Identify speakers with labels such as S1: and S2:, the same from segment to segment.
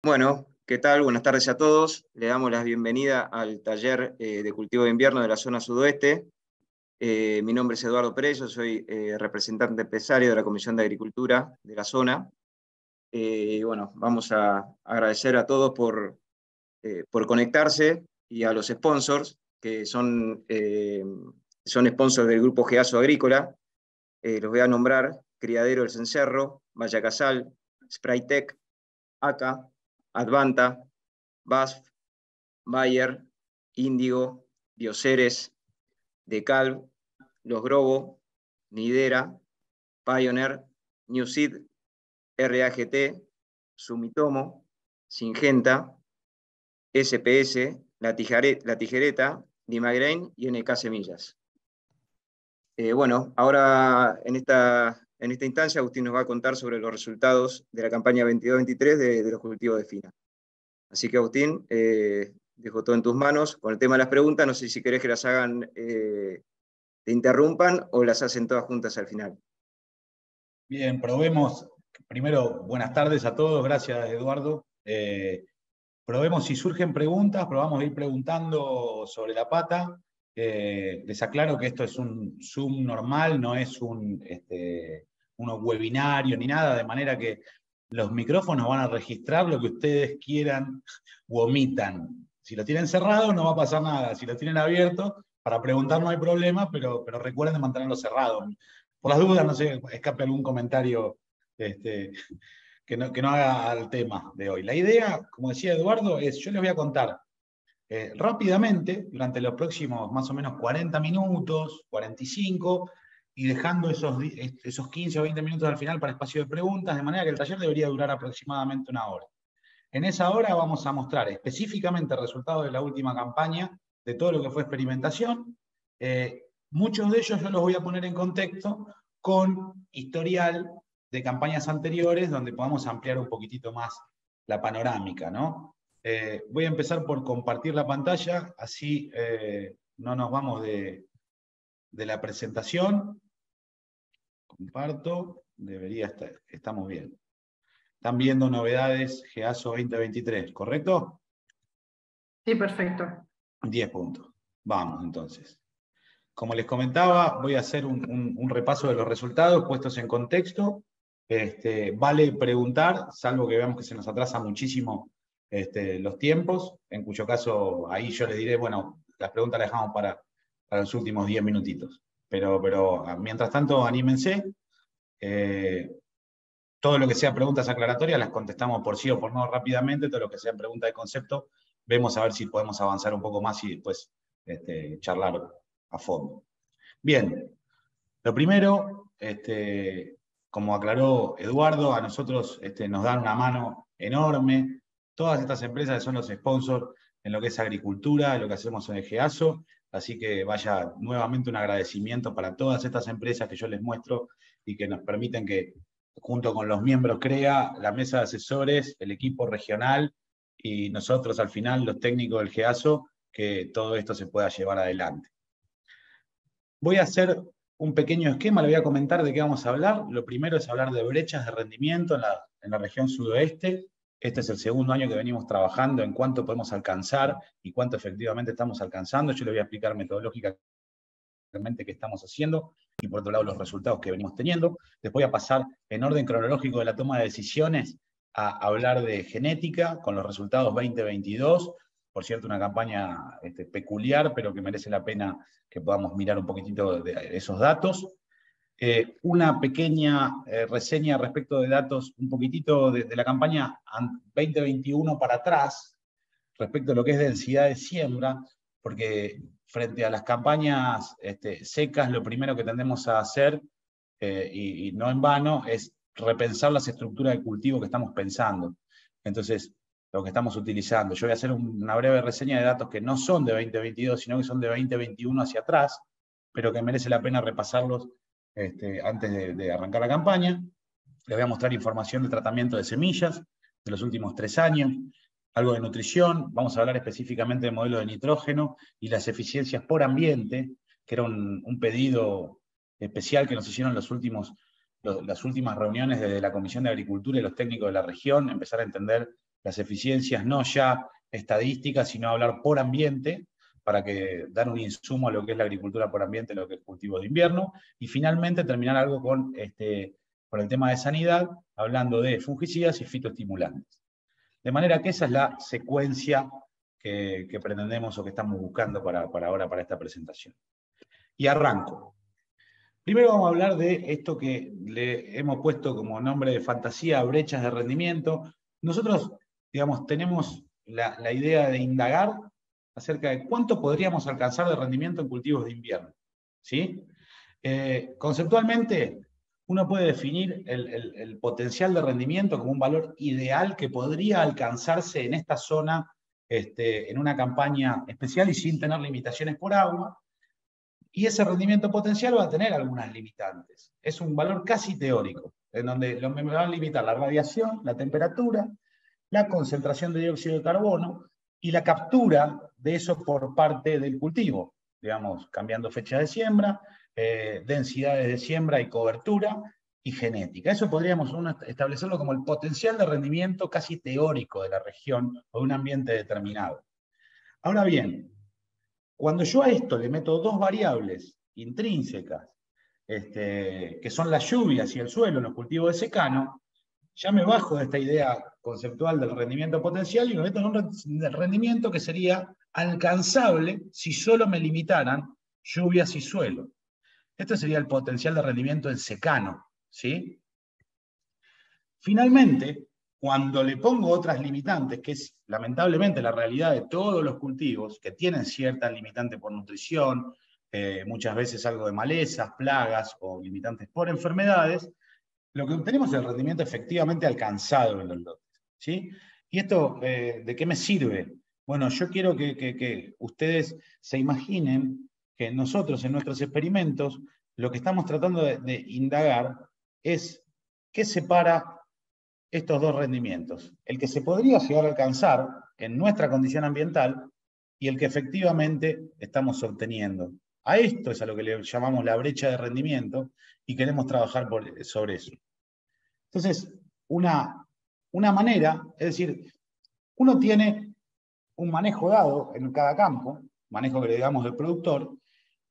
S1: Bueno, ¿qué tal? Buenas tardes a todos. Le damos la bienvenida al taller de cultivo de invierno de la zona sudoeste. Mi nombre es Eduardo Pérez, yo soy representante empresario de la Comisión de Agricultura de la zona. Bueno, vamos a agradecer a todos por conectarse y a los sponsors, que son sponsors del grupo Geaso Agrícola. Los voy a nombrar: Criadero El Cencerro, Valla Casal, Spraytec, ACA, Advanta, BASF, Bayer, Índigo, Bioceres, Decalb, Los Grobo, Nidera, Pioneer, Newseed, RAGT, Sumitomo, Syngenta, SPS, La Tijereta, Limagrain y NK Semillas. Bueno, ahora en esta instancia Agustín nos va a contar sobre los resultados de la campaña 22-23 de los cultivos de fina. Así que Agustín, dejo todo en tus manos. Con el tema de las preguntas, no sé si querés que las hagan, te interrumpan o las hacen todas juntas al final.
S2: Bien, probemos. Primero, buenas tardes a todos, gracias Eduardo. Probemos si surgen preguntas, probamos a ir preguntando sobre la pata. Les aclaro que esto es un Zoom normal, no es un webinario ni nada, de manera que los micrófonos van a registrar lo que ustedes quieran u omitan. Si lo tienen cerrado no va a pasar nada, si lo tienen abierto, para preguntar no hay problema, pero recuerden de mantenerlo cerrado. Por las dudas, no sé, escape algún comentario que no haga al tema de hoy. La idea, como decía Eduardo, es, yo les voy a contar rápidamente, durante los próximos más o menos 40 minutos, 45, y dejando esos 15 o 20 minutos al final para espacio de preguntas, de manera que el taller debería durar aproximadamente una hora. En esa hora vamos a mostrar específicamente el resultado de la última campaña, de todo lo que fue experimentación. Muchos de ellos yo los voy a poner en contexto con historial de campañas anteriores, donde podamos ampliar un poquitito más la panorámica, ¿no? Voy a empezar por compartir la pantalla, así no nos vamos de la presentación. Comparto, debería estar, estamos bien. Están viendo novedades Geaso 2023, ¿correcto?
S3: Sí, perfecto.
S2: 10 puntos. Vamos entonces. Como les comentaba, voy a hacer un repaso de los resultados puestos en contexto. Vale preguntar, salvo que veamos que se nos atrasa muchísimo los tiempos, en cuyo caso ahí yo les diré, bueno, las preguntas las dejamos para los últimos 10 minutitos. Pero mientras tanto, anímense. Todo lo que sea preguntas aclaratorias las contestamos por sí o por no rápidamente. Todo lo que sean preguntas de concepto, vemos a ver si podemos avanzar un poco más y después charlar a fondo. Bien, lo primero, como aclaró Eduardo, a nosotros nos dan una mano enorme. Todas estas empresas son los sponsors en lo que es agricultura, en lo que hacemos en el GEASO, así que vaya nuevamente un agradecimiento para todas estas empresas que yo les muestro y que nos permiten que, junto con los miembros CREA, la mesa de asesores, el equipo regional y nosotros al final, los técnicos del GEASO, que todo esto se pueda llevar adelante. Voy a hacer un pequeño esquema, le voy a comentar de qué vamos a hablar. Lo primero es hablar de brechas de rendimiento en la región sudoeste. Este es el segundo año que venimos trabajando en cuánto podemos alcanzar y cuánto efectivamente estamos alcanzando. Yo le voy a explicar metodológicamente qué estamos haciendo y por otro lado los resultados que venimos teniendo. Después voy a pasar en orden cronológico de la toma de decisiones a hablar de genética con los resultados 2022. Por cierto, una campaña peculiar, pero que merece la pena que podamos mirar un poquitito de esos datos. Una pequeña reseña respecto de datos, un poquitito de la campaña 2021 para atrás, respecto a lo que es densidad de siembra, porque frente a las campañas secas, lo primero que tendemos a hacer, y no en vano, es repensar las estructuras de cultivo que estamos pensando. Entonces, lo que estamos utilizando. Yo voy a hacer una breve reseña de datos que no son de 2022, sino que son de 2021 hacia atrás, pero que merece la pena repasarlos antes de arrancar la campaña. Les voy a mostrar información de tratamiento de semillas de los últimos 3 años, algo de nutrición, vamos a hablar específicamente del modelo de nitrógeno y las eficiencias por ambiente, que era un pedido especial que nos hicieron las últimas reuniones desde la Comisión de Agricultura y los técnicos de la región, empezar a entender las eficiencias no ya estadísticas, sino hablar por ambiente, para dar un insumo a lo que es la agricultura por ambiente, lo que es cultivo de invierno, y finalmente terminar algo con el tema de sanidad, hablando de fungicidas y fitoestimulantes. De manera que esa es la secuencia que pretendemos o que estamos buscando para ahora, para esta presentación. Y arranco. Primero vamos a hablar de esto que le hemos puesto como nombre de fantasía, brechas de rendimiento. Nosotros, digamos, tenemos la idea de indagar acerca de cuánto podríamos alcanzar de rendimiento en cultivos de invierno. ¿Sí? Conceptualmente, uno puede definir el potencial de rendimiento como un valor ideal que podría alcanzarse en esta zona en una campaña especial y sin tener limitaciones por agua. Y ese rendimiento potencial va a tener algunas limitantes. Es un valor casi teórico, en donde me van a limitar la radiación, la temperatura, la concentración de dióxido de carbono y la captura de eso por parte del cultivo, digamos, cambiando fecha de siembra, densidades de siembra y cobertura y genética. Eso podríamos establecerlo como el potencial de rendimiento casi teórico de la región o de un ambiente determinado. Ahora bien, cuando yo a esto le meto dos variables intrínsecas, que son las lluvias y el suelo en los cultivos de secano, ya me bajo de esta idea conceptual del rendimiento potencial y me meto en un rendimiento que sería alcanzable si solo me limitaran lluvias y suelo. Este sería el potencial de rendimiento en secano, ¿sí? Finalmente, cuando le pongo otras limitantes, que es lamentablemente la realidad de todos los cultivos, que tienen ciertas limitantes por nutrición, muchas veces algo de malezas, plagas o limitantes por enfermedades, lo que obtenemos es el rendimiento efectivamente alcanzado en los lotes. ¿Sí? ¿Y esto de qué me sirve? Bueno, yo quiero que ustedes se imaginen que nosotros en nuestros experimentos lo que estamos tratando de indagar es qué separa estos dos rendimientos. El que se podría llegar a alcanzar en nuestra condición ambiental y el que efectivamente estamos obteniendo. A esto es a lo que le llamamos la brecha de rendimiento y queremos trabajar sobre eso. Entonces, una manera, es decir, uno tiene un manejo dado en cada campo, manejo que le digamos del productor,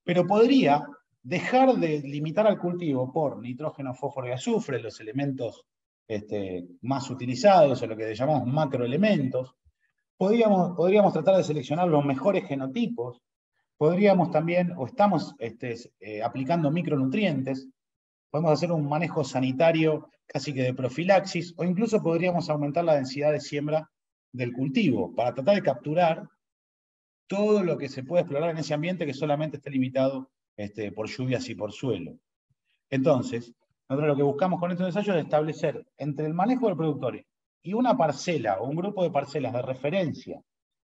S2: pero podría dejar de limitar al cultivo por nitrógeno, fósforo y azufre, los elementos más utilizados, o lo que llamamos macroelementos. Podríamos tratar de seleccionar los mejores genotipos, podríamos también, o estamos aplicando micronutrientes, podemos hacer un manejo sanitario casi que de profilaxis, o incluso podríamos aumentar la densidad de siembra del cultivo, para tratar de capturar todo lo que se puede explorar en ese ambiente que solamente esté limitado por lluvias y por suelo. Entonces, nosotros lo que buscamos con estos ensayos es establecer entre el manejo del productor y una parcela o un grupo de parcelas de referencia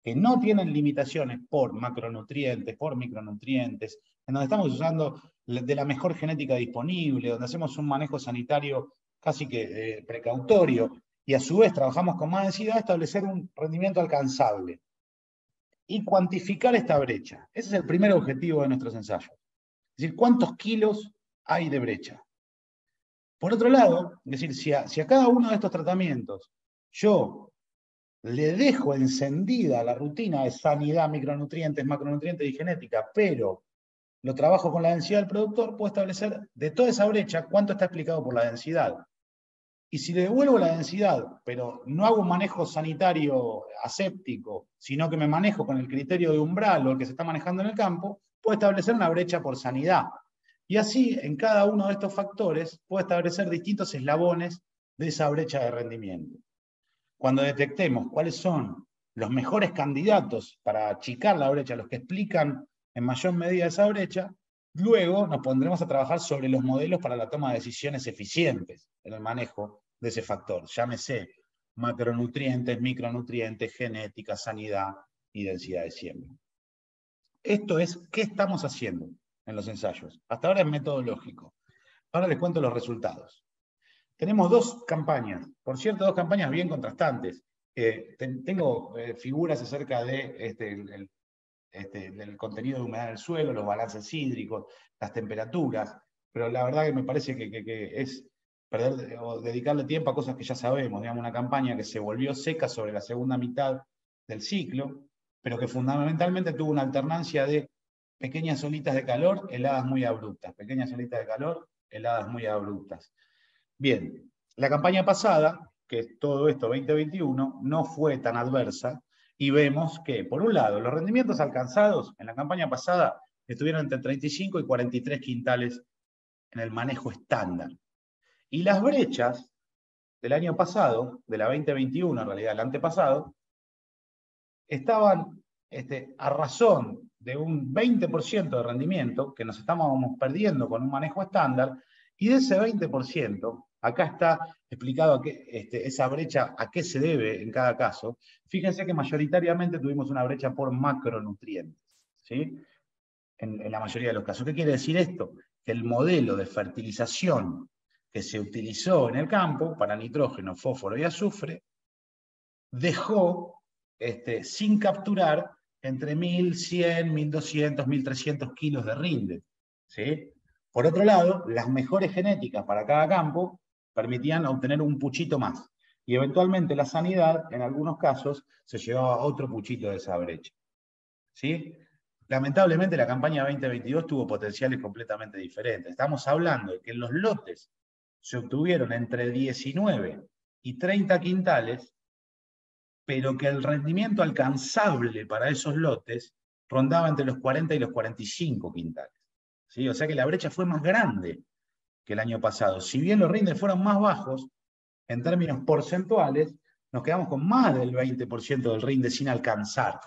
S2: que no tienen limitaciones por macronutrientes, por micronutrientes, en donde estamos usando de la mejor genética disponible, donde hacemos un manejo sanitario casi que precautorio, y a su vez trabajamos con más densidad, establecer un rendimiento alcanzable y cuantificar esta brecha. Ese es el primer objetivo de nuestros ensayos. Es decir, ¿cuántos kilos hay de brecha? Por otro lado, es decir, si a cada uno de estos tratamientos yo le dejo encendida la rutina de sanidad, micronutrientes, macronutrientes y genética, pero lo trabajo con la densidad del productor, puedo establecer de toda esa brecha cuánto está explicado por la densidad. Y si le devuelvo la densidad, pero no hago un manejo sanitario aséptico, sino que me manejo con el criterio de umbral o el que se está manejando en el campo, puedo establecer una brecha por sanidad. Y así, en cada uno de estos factores, puedo establecer distintos eslabones de esa brecha de rendimiento. Cuando detectemos cuáles son los mejores candidatos para achicar la brecha, los que explican en mayor medida esa brecha, luego nos pondremos a trabajar sobre los modelos para la toma de decisiones eficientes en el manejo de ese factor. Llámese macronutrientes, micronutrientes, genética, sanidad y densidad de siembra. Esto es, ¿qué estamos haciendo en los ensayos? Hasta ahora es metodológico. Ahora les cuento los resultados. Tenemos dos campañas, por cierto, dos campañas bien contrastantes. Tengo figuras acerca de del contenido de humedad del suelo, los balances hídricos, las temperaturas, pero la verdad que me parece que es o dedicarle tiempo a cosas que ya sabemos, digamos, una campaña que se volvió seca sobre la segunda mitad del ciclo, pero que fundamentalmente tuvo una alternancia de pequeñas olitas de calor, heladas muy abruptas, pequeñas olitas de calor, heladas muy abruptas. Bien, la campaña pasada, que es todo esto 2021, no fue tan adversa, y vemos que, por un lado, los rendimientos alcanzados en la campaña pasada estuvieron entre 35 y 43 quintales en el manejo estándar. Y las brechas del año pasado, de la 2021, en realidad el antepasado, estaban a razón de un 20% de rendimiento que nos estábamos perdiendo con un manejo estándar, y de ese 20%, acá está explicado esa brecha a qué se debe en cada caso. Fíjense que mayoritariamente tuvimos una brecha por macronutrientes, ¿sí? En la mayoría de los casos. ¿Qué quiere decir esto? Que el modelo de fertilización que se utilizó en el campo para nitrógeno, fósforo y azufre dejó sin capturar entre 1.100, 1.200, 1.300 kilos de rinde, ¿sí? Por otro lado, las mejores genéticas para cada campo permitían obtener un puchito más, y eventualmente la sanidad, en algunos casos, se llevaba otro puchito de esa brecha, ¿sí? Lamentablemente la campaña 2022 tuvo potenciales completamente diferentes. Estamos hablando de que en los lotes se obtuvieron entre 19 y 30 quintales, pero que el rendimiento alcanzable para esos lotes rondaba entre los 40 y los 45 quintales, ¿sí? O sea que la brecha fue más grande que el año pasado. Si bien los rindes fueron más bajos, en términos porcentuales, nos quedamos con más del 20% del rinde sin alcanzar,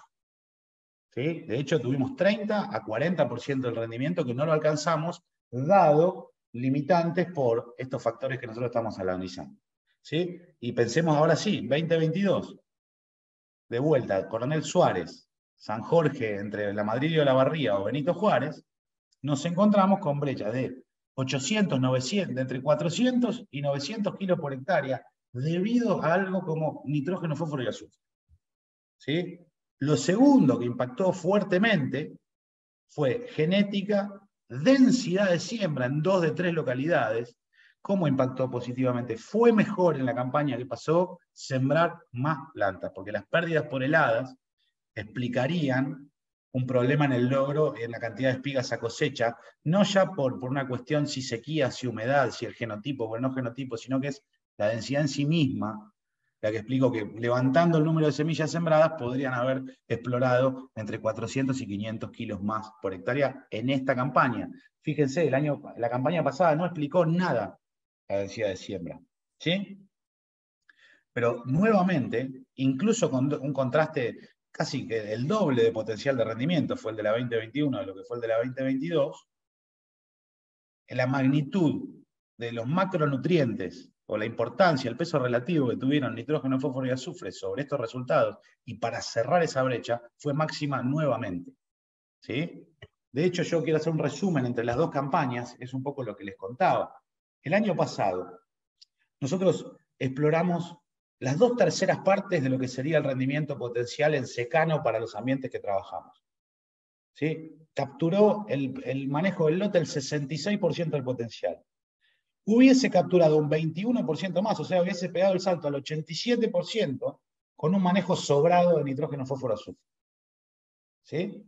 S2: ¿sí? De hecho, tuvimos 30 a 40% del rendimiento que no lo alcanzamos, dado limitantes por estos factores que nosotros estamos analizando, ¿sí? Y pensemos ahora sí, 2022, de vuelta, Coronel Suárez, San Jorge, entre La Madrid y Olavarría o Benito Juárez, nos encontramos con brechas de 800, 900, entre 400 y 900 kilos por hectárea, debido a algo como nitrógeno, fósforo y azufre, ¿sí? Lo segundo que impactó fuertemente fue genética, densidad de siembra en 2 de 3 localidades. ¿Cómo impactó positivamente? Fue mejor en la campaña que pasó sembrar más plantas, porque las pérdidas por heladas explicarían un problema en el logro, en la cantidad de espigas a cosecha, no ya por una cuestión si sequía, si humedad, si el genotipo o el no genotipo, sino que es la densidad en sí misma, la que explico que levantando el número de semillas sembradas podrían haber explorado entre 400 y 500 kilos más por hectárea en esta campaña. Fíjense, la campaña pasada no explicó nada la densidad de siembra, ¿sí? Pero nuevamente, incluso con un contraste casi que el doble de potencial de rendimiento fue el de la 2021 de lo que fue el de la 2022, en la magnitud de los macronutrientes o la importancia, el peso relativo que tuvieron nitrógeno, fósforo y azufre sobre estos resultados, y para cerrar esa brecha, fue máxima nuevamente, ¿sí? De hecho, yo quiero hacer un resumen entre las dos campañas, es un poco lo que les contaba. El año pasado, nosotros exploramos las 2/3 partes de lo que sería el rendimiento potencial en secano para los ambientes que trabajamos, ¿sí? Capturó el manejo del lote el 66% del potencial. Hubiese capturado un 21% más, o sea, hubiese pegado el salto al 87% con un manejo sobrado de nitrógeno, fósforo, azufre, ¿sí?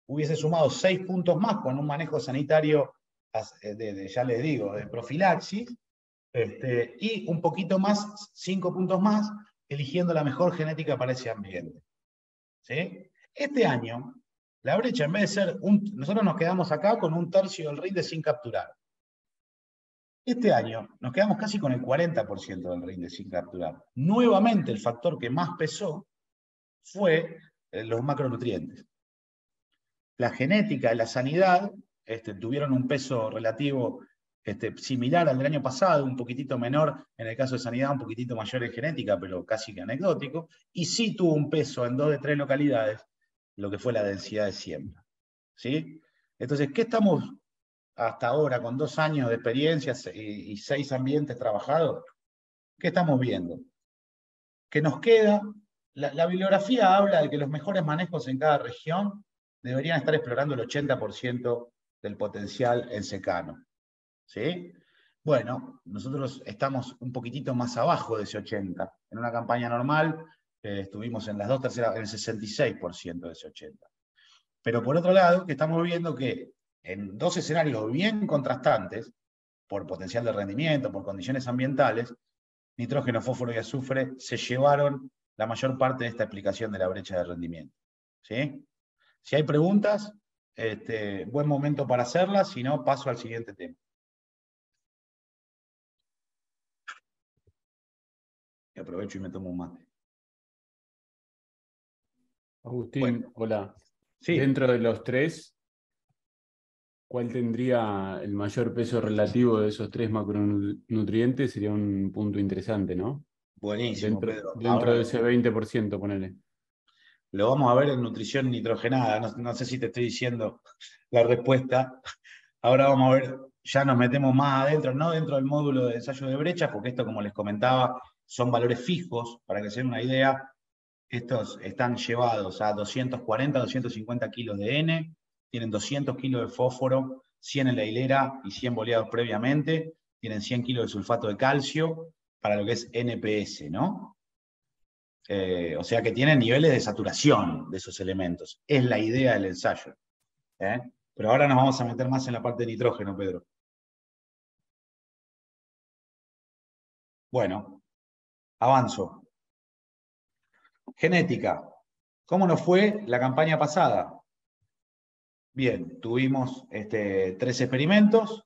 S2: Hubiese sumado 6 puntos más con un manejo sanitario, ya les digo, de profilaxis, y un poquito más, 5 puntos más, eligiendo la mejor genética para ese ambiente, ¿sí? Este año, la brecha, en vez de ser nosotros nos quedamos acá con 1/3 del rinde sin capturar. Este año nos quedamos casi con el 40% del rinde sin capturar. Nuevamente el factor que más pesó fue los macronutrientes. La genética y la sanidad tuvieron un peso relativo similar al del año pasado, un poquitito menor en el caso de sanidad, un poquitito mayor en genética, pero casi que anecdótico, y sí tuvo un peso en 2 de 3 localidades, lo que fue la densidad de siembra, ¿sí? Entonces, ¿qué estamos hasta ahora, con 2 años de experiencia y 6 ambientes trabajados? ¿Qué estamos viendo? Que nos queda, la bibliografía habla de que los mejores manejos en cada región deberían estar explorando el 80% del potencial en secano, ¿sí? Bueno, nosotros estamos un poquitito más abajo de ese 80. En una campaña normal estuvimos en las 2/3, en el 66% de ese 80. Pero por otro lado, que estamos viendo que en dos escenarios bien contrastantes, por potencial de rendimiento, por condiciones ambientales, nitrógeno, fósforo y azufre se llevaron la mayor parte de esta explicación de la brecha de rendimiento. ¿Sí? Si hay preguntas, buen momento para hacerlas, si no, paso al siguiente tema. Y aprovecho y me tomo un mate.
S4: Agustín, hola.
S2: Sí.
S4: Dentro de los tres, ¿cuál tendría el mayor peso relativo de esos tres macronutrientes? Sería un punto interesante, ¿no?
S2: Buenísimo, Pedro.
S4: Dentro
S2: Ahora
S4: de ese 20%, ponele.
S2: lo vamos a ver en nutrición nitrogenada. No sé si te estoy diciendo la respuesta. Ahora vamos a ver, ya nos metemos más adentro, no dentro del módulo de ensayo de brechas, porque esto, como les comentaba, son valores fijos, para que se den una idea. Estos están llevados a 240, 250 kilos de N, tienen 200 kilos de fósforo, 100 en la hilera y 100 boleados previamente, tienen 100 kilos de sulfato de calcio, para lo que es NPS, ¿no? O sea que tienen niveles de saturación de esos elementos. Es la idea del ensayo. Pero ahora nos vamos a meter más en la parte de nitrógeno, Pedro. Bueno, avanzo. Genética. ¿Cómo nos fue la campaña pasada? Bien, tuvimos 3 experimentos.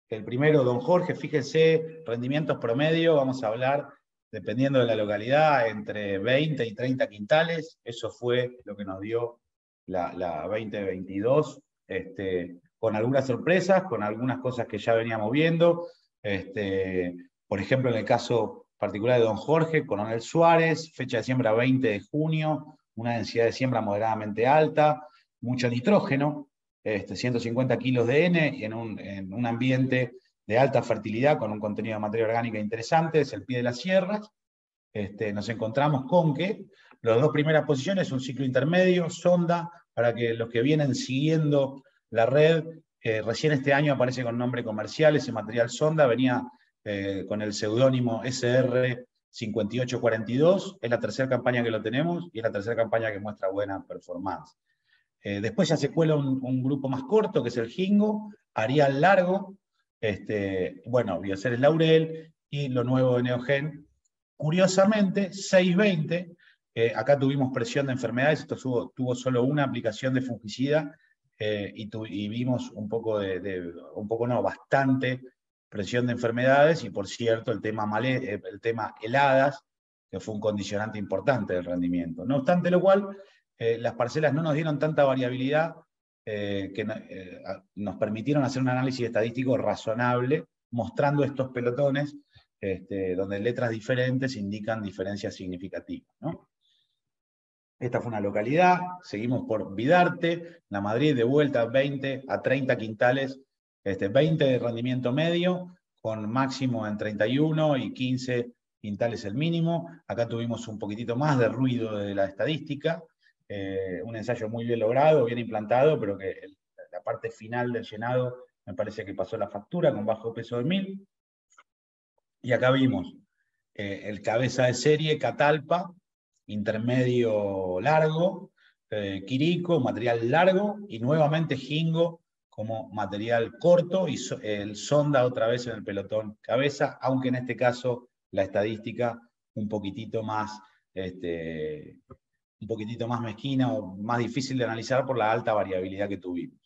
S2: El primero, don Jorge, fíjense, rendimientos promedio, vamos a hablar, dependiendo de la localidad, entre 20 y 30 quintales. Eso fue lo que nos dio la 2022, con algunas sorpresas, con algunas cosas que ya veníamos viendo. Por ejemplo, en el caso particular de don Jorge, Coronel Suárez, fecha de siembra 20 de junio, una densidad de siembra moderadamente alta, mucho nitrógeno, 150 kilos de N en un ambiente de alta fertilidad con un contenido de materia orgánica interesante, es el pie de las sierras. Nos encontramos con que las 2 primeras posiciones, un ciclo intermedio, sonda, para que los que vienen siguiendo la red, recién este año aparece con nombre comercial, ese material sonda venía con el seudónimo SR5842, es la tercera campaña que lo tenemos y es la tercera campaña que muestra buena performance. Después ya se cuela un grupo más corto, que es el Jingo, Arial Largo, Bioceres Laurel y lo nuevo de Neogen. Curiosamente, 620, acá tuvimos presión de enfermedades, esto tuvo solo una aplicación de fungicida y vimos bastante presión de enfermedades y, por cierto, el tema heladas, que fue un condicionante importante del rendimiento. No obstante lo cual, las parcelas no nos dieron tanta variabilidad que nos permitieron hacer un análisis estadístico razonable, mostrando estos pelotones donde letras diferentes indican diferencias significativas, ¿no? Esta fue una localidad, seguimos por Vidarte, La Madrid de vuelta 20 a 30 quintales, 20 de rendimiento medio, con máximo en 31 y 15 quintales el mínimo. Acá tuvimos un poquitito más de ruido de la estadística, un ensayo muy bien logrado, bien implantado, pero que la parte final del llenado me parece que pasó la factura con bajo peso de 1000. Y acá vimos el cabeza de serie, Catalpa, intermedio largo, Quirico, material largo, y nuevamente Jingo como material corto, y el sonda otra vez en el pelotón cabeza, aunque en este caso la estadística un poquitito más mezquina o más difícil de analizar por la alta variabilidad que tuvimos.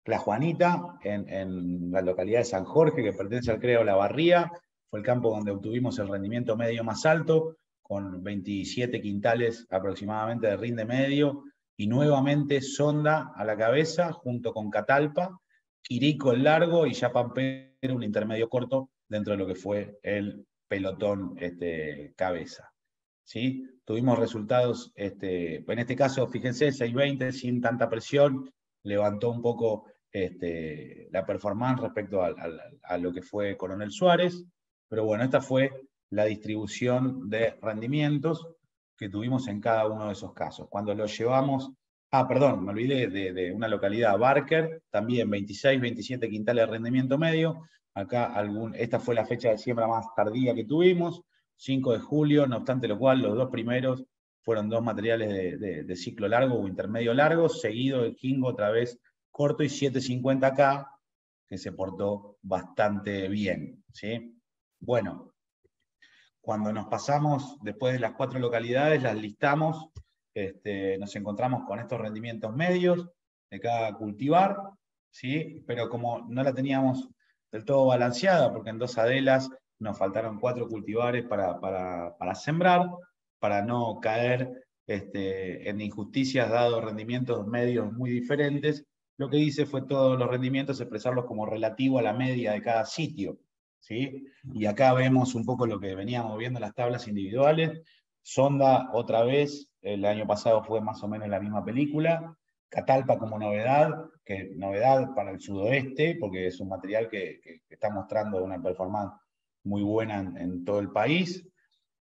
S2: La Juanita, en la localidad de San Jorge, que pertenece al CREO La Barría, fue el campo donde obtuvimos el rendimiento medio más alto, con 27 quintales aproximadamente de rinde medio, y nuevamente sonda a la cabeza, junto con Catalpa, Quirico el largo y ya Pampero un intermedio corto dentro de lo que fue el pelotón cabeza. ¿Sí? Tuvimos resultados, en este caso, fíjense, 620 sin tanta presión, levantó un poco la performance respecto a lo que fue Coronel Suárez, pero bueno, esta fue la distribución de rendimientos que tuvimos en cada uno de esos casos. Cuando los llevamos Perdón, me olvidé de una localidad, Barker, también 26, 27 quintales de rendimiento medio. Acá esta fue la fecha de siembra más tardía que tuvimos, 5 de julio, no obstante lo cual los dos primeros fueron dos materiales de ciclo largo o intermedio largo, seguido de Jingo otra vez corto y 750K, que se portó bastante bien, ¿sí? Bueno, cuando nos pasamos, después de las 4 localidades, las listamos, nos encontramos con estos rendimientos medios de cada cultivar, ¿sí? Pero como no la teníamos del todo balanceada, porque en 2 adelas nos faltaron 4 cultivares para sembrar, para no caer en injusticias dados rendimientos medios muy diferentes, lo que hice fue todos los rendimientos expresarlos como relativo a la media de cada sitio, ¿sí? Y acá vemos un poco lo que veníamos viendo en las tablas individuales. Sonda otra vez, el año pasado fue más o menos la misma película. Catalpa como novedad, que novedad para el sudoeste, porque es un material que está mostrando una performance muy buena en todo el país.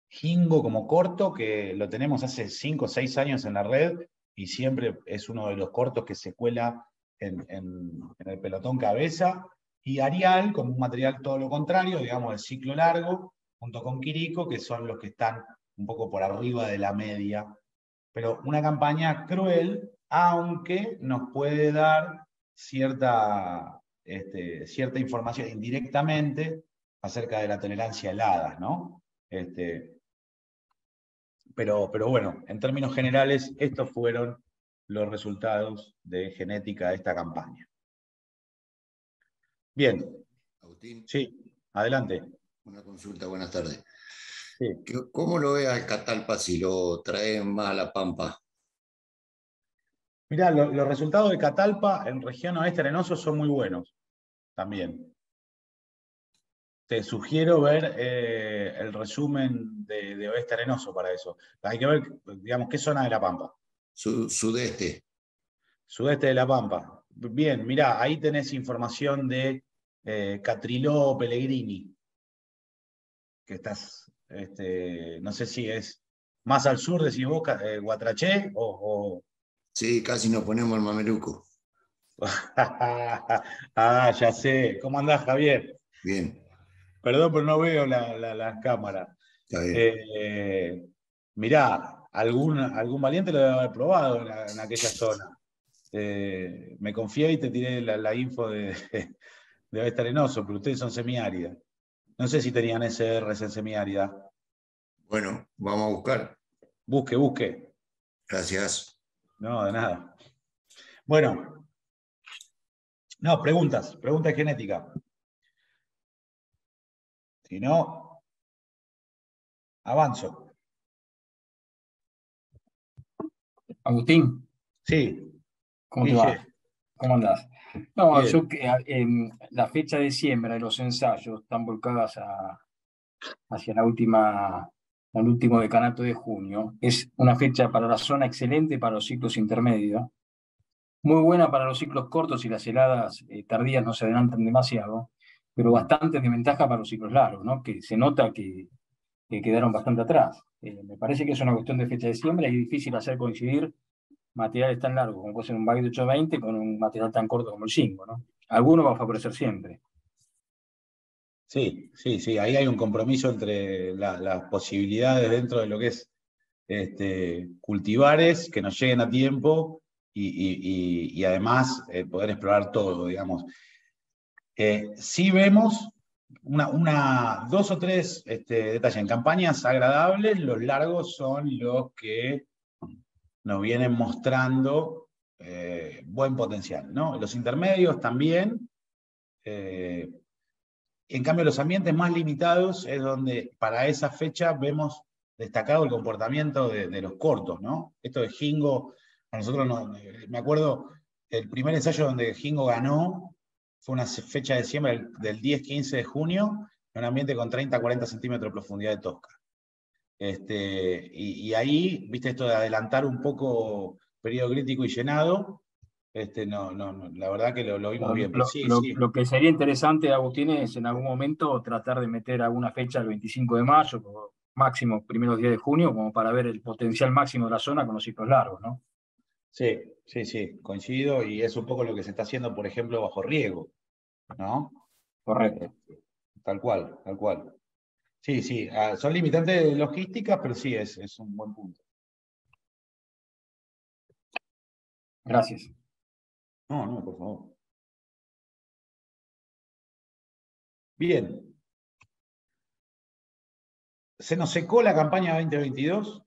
S2: Jingo como corto, que lo tenemos hace 5 o 6 años en la red, y siempre es uno de los cortos que se cuela en el pelotón cabeza. Y Arial como un material todo lo contrario, digamos de ciclo largo, junto con Quirico, que son los que están un poco por arriba de la media. Pero una campaña cruel, aunque nos puede dar cierta información indirectamente acerca de la tolerancia a heladas, ¿no? Pero bueno, en términos generales, estos fueron los resultados de genética de esta campaña. Bien.
S5: Agustín.
S2: Sí, adelante.
S5: Una consulta, buenas tardes.
S2: Sí.
S5: ¿Cómo lo ve al Catalpa si lo traen más a La Pampa?
S2: Mirá, los resultados de Catalpa en región oeste arenoso son muy buenos también. Te sugiero ver el resumen de oeste arenoso para eso. Hay que ver, digamos, qué zona de La Pampa.
S5: Sudeste.
S2: Sudeste de La Pampa. Bien, mirá, ahí tenés información de Catriló Pellegrini, que estás, no sé si es más al sur, decís vos, Guatraché, o...
S5: Sí, casi nos ponemos el mameluco.
S2: Ya sé. ¿Cómo andás, Javier?
S5: Bien.
S2: Perdón, pero no veo la cámara.
S5: Está bien.
S2: Mirá, algún valiente lo debe haber probado en aquella zona. Me confié y te tiré la info de Oeste Arenoso, pero ustedes son semiáridas. No sé si tenían SRs en semiárida.
S5: Bueno, vamos a buscar.
S2: Busque.
S5: Gracias.
S2: No, de nada. Bueno. No, preguntas de genética. Si no, avanzo.
S6: Agustín.
S2: Sí.
S6: ¿Cómo te va? ¿Cómo andás? No,
S2: Bien.
S6: la fecha de siembra de los ensayos están volcadas hacia el último decanato de junio. Es una fecha para la zona excelente para los ciclos intermedios, muy buena para los ciclos cortos y las heladas tardías no se adelantan demasiado, pero bastante de ventaja para los ciclos largos, ¿no? Que se nota que quedaron bastante atrás. Me parece que es una cuestión de fecha de siembra y es difícil hacer coincidir materiales tan largos como puede ser un Baggy de 820 con un material tan corto como el 5, ¿no? Alguno va a favorecer siempre.
S2: Sí, ahí hay un compromiso entre las posibilidades dentro de lo que es cultivares que nos lleguen a tiempo y además poder explorar todo, digamos. Sí vemos dos o tres detalles. En campañas agradables, los largos son los que nos vienen mostrando buen potencial, ¿no? Los intermedios también. En cambio, los ambientes más limitados es donde para esa fecha vemos destacado el comportamiento de los cortos, ¿no? Esto de Jingo, a nosotros me acuerdo, el primer ensayo donde Jingo ganó fue una fecha de siembra del 10-15 de junio, en un ambiente con 30-40 centímetros de profundidad de tosca. Y ahí, viste, esto de adelantar un poco periodo crítico y llenado, la verdad que lo vimos bien.
S6: Lo que sería interesante, Agustín, es en algún momento tratar de meter alguna fecha el 25 de mayo, o máximo primeros días de junio, como para ver el potencial máximo de la zona con los ciclos largos, ¿no?
S2: Sí, coincido, y es un poco lo que se está haciendo, por ejemplo, bajo riego, ¿no?
S6: Correcto.
S2: Tal cual, tal cual. Sí, son limitantes logísticas, pero sí, es un buen punto.
S6: Gracias.
S2: No, por favor. Bien. Se nos secó la campaña 2022.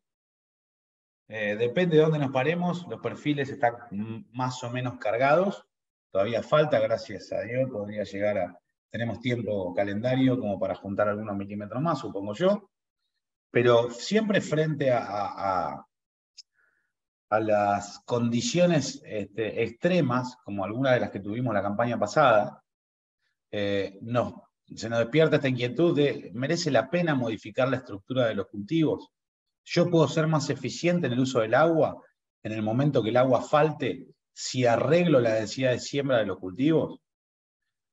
S2: Depende de dónde nos paremos, los perfiles están más o menos cargados. Todavía falta, gracias a Dios, podría llegar a... Tenemos tiempo calendario como para juntar algunos milímetros más, supongo yo. Pero siempre frente a las condiciones extremas, como algunas de las que tuvimos la campaña pasada, se nos despierta esta inquietud de, ¿merece la pena modificar la estructura de los cultivos? ¿Yo puedo ser más eficiente en el uso del agua en el momento que el agua falte si arreglo la densidad de siembra de los cultivos?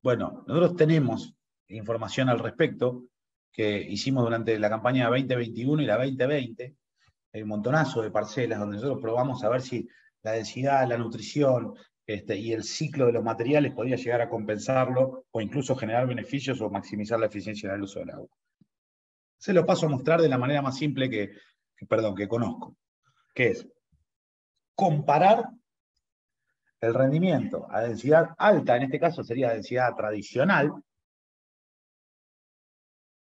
S2: Bueno, nosotros tenemos información al respecto que hicimos durante la campaña 2021 y la 2020, hay un montonazo de parcelas donde nosotros probamos a ver si la densidad, la nutrición y el ciclo de los materiales podía llegar a compensarlo o incluso generar beneficios o maximizar la eficiencia del uso del agua. Se lo paso a mostrar de la manera más simple que conozco, que es comparar el rendimiento a densidad alta, en este caso sería densidad tradicional,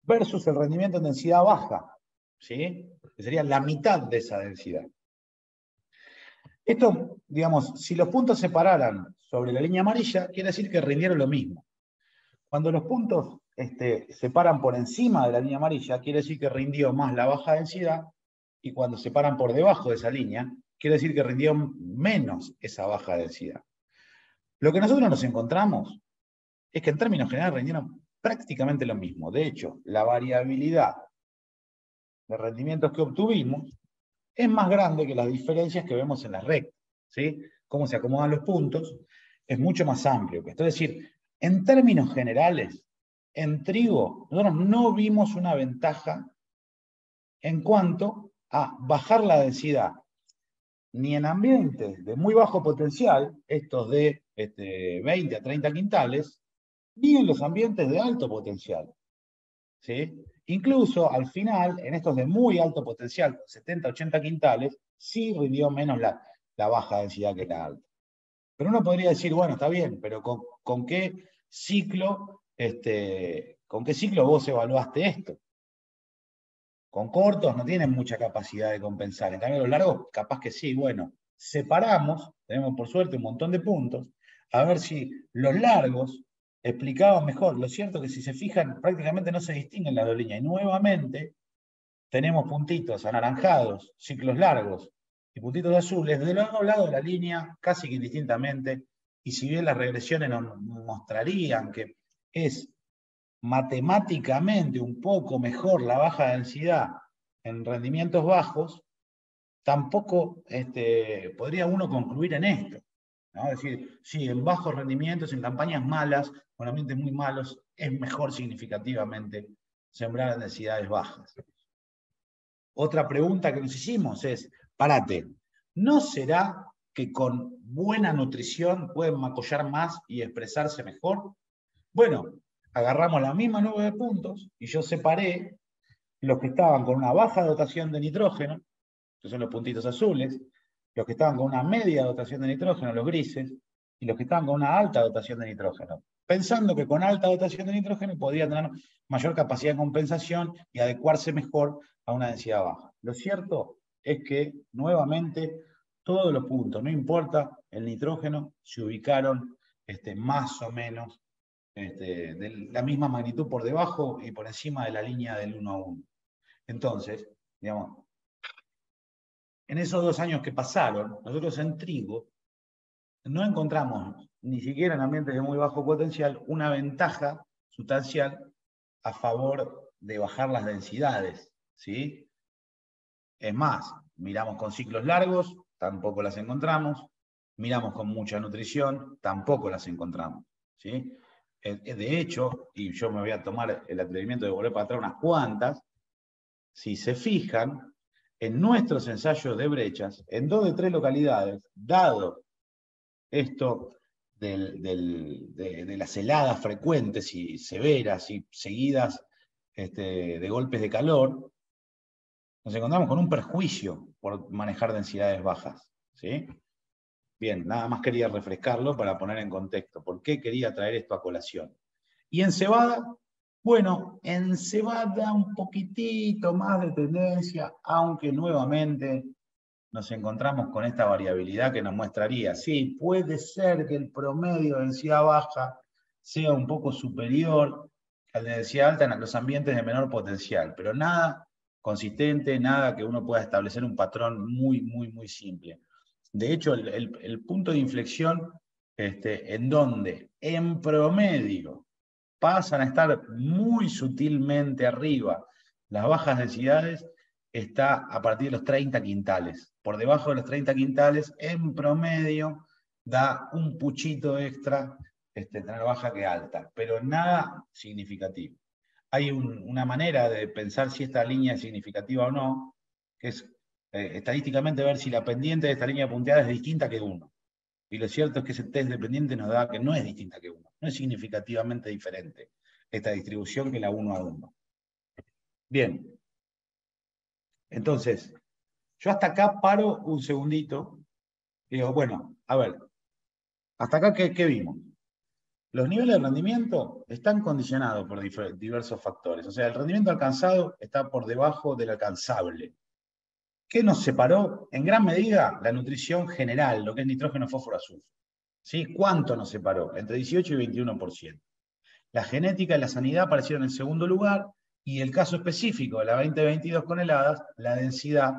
S2: versus el rendimiento en densidad baja, ¿sí? Que sería la mitad de esa densidad. Esto, digamos, si los puntos se pararan sobre la línea amarilla, quiere decir que rindieron lo mismo. Cuando los puntos se paran por encima de la línea amarilla, quiere decir que rindió más la baja densidad, y cuando se paran por debajo de esa línea, quiere decir que rindió menos esa baja densidad. Lo que nosotros nos encontramos es que en términos generales rindieron prácticamente lo mismo. De hecho, la variabilidad de rendimientos que obtuvimos es más grande que las diferencias que vemos en la recta, ¿sí? Cómo se acomodan los puntos es mucho más amplio. Es decir, en términos generales, en trigo, nosotros no vimos una ventaja en cuanto a bajar la densidad, ni en ambientes de muy bajo potencial, estos de 20 a 30 quintales, ni en los ambientes de alto potencial, ¿sí? Incluso al final, en estos de muy alto potencial, 70 a 80 quintales, sí rindió menos la baja densidad que la alta. Pero uno podría decir, bueno, está bien, pero ¿con qué ciclo vos evaluaste esto? Con cortos no tienen mucha capacidad de compensar. En cambio, los largos, capaz que sí. Bueno, separamos, tenemos por suerte un montón de puntos, a ver si los largos explicaban mejor. Lo cierto es que si se fijan, prácticamente no se distinguen las dos líneas. Y nuevamente tenemos puntitos anaranjados, ciclos largos, y puntitos azules de los dos lados de la línea, casi que indistintamente. Y si bien las regresiones nos mostrarían que es matemáticamente un poco mejor la baja densidad en rendimientos bajos, tampoco podría uno concluir en esto, ¿no? Es decir, sí, en bajos rendimientos, en campañas malas, con ambientes muy malos, es mejor significativamente sembrar en densidades bajas. Otra pregunta que nos hicimos es, parate, ¿no será que con buena nutrición pueden macollar más y expresarse mejor? Bueno, agarramos la misma nube de puntos y yo separé los que estaban con una baja dotación de nitrógeno, que son los puntitos azules, los que estaban con una media dotación de nitrógeno, los grises, y los que estaban con una alta dotación de nitrógeno, pensando que con alta dotación de nitrógeno podía tener mayor capacidad de compensación y adecuarse mejor a una densidad baja. Lo cierto es que, nuevamente, todos los puntos, no importa el nitrógeno, se ubicaron más o menos de la misma magnitud por debajo y por encima de la línea del 1 a 1. Entonces, digamos, en esos 2 años que pasaron, nosotros en trigo no encontramos, ni siquiera en ambientes de muy bajo potencial, una ventaja sustancial a favor de bajar las densidades, ¿sí? Es más, miramos con ciclos largos, tampoco las encontramos, miramos con mucha nutrición, tampoco las encontramos, ¿sí? De hecho, y yo me voy a tomar el atrevimiento de volver para atrás unas cuantas, si se fijan, en nuestros ensayos de brechas, en 2 de 3 localidades, dado esto de las heladas frecuentes y severas y seguidas de golpes de calor, nos encontramos con un perjuicio por manejar densidades bajas, ¿sí? Bien, nada más quería refrescarlo para poner en contexto por qué quería traer esto a colación. Y en cebada, bueno, en cebada un poquitito más de tendencia, aunque nuevamente nos encontramos con esta variabilidad que nos mostraría, sí, puede ser que el promedio de densidad baja sea un poco superior al de densidad alta en los ambientes de menor potencial, pero nada consistente, nada que uno pueda establecer un patrón muy, muy, muy simple. De hecho, el punto de inflexión en donde en promedio pasan a estar muy sutilmente arriba las bajas densidades, está a partir de los 30 quintales. Por debajo de los 30 quintales, en promedio, da un puchito extra tener baja que alta, pero nada significativo. Hay una manera de pensar si esta línea es significativa o no, que es estadísticamente ver si la pendiente de esta línea punteada es distinta que 1. Y lo cierto es que ese test de pendiente nos da que no es distinta que 1, no es significativamente diferente esta distribución que la 1 a 1. Bien. Entonces, yo hasta acá paro un segundito y digo, bueno, a ver, hasta acá, ¿qué vimos? Los niveles de rendimiento están condicionados por diversos factores. O sea, el rendimiento alcanzado está por debajo del alcanzable. ¿Qué nos separó? En gran medida, la nutrición general, lo que es nitrógeno, fósforo, azufre. ¿Sí? ¿Cuánto nos separó? Entre 18 y 21%. La genética y la sanidad aparecieron en segundo lugar, y el caso específico de la 2022 con heladas, la densidad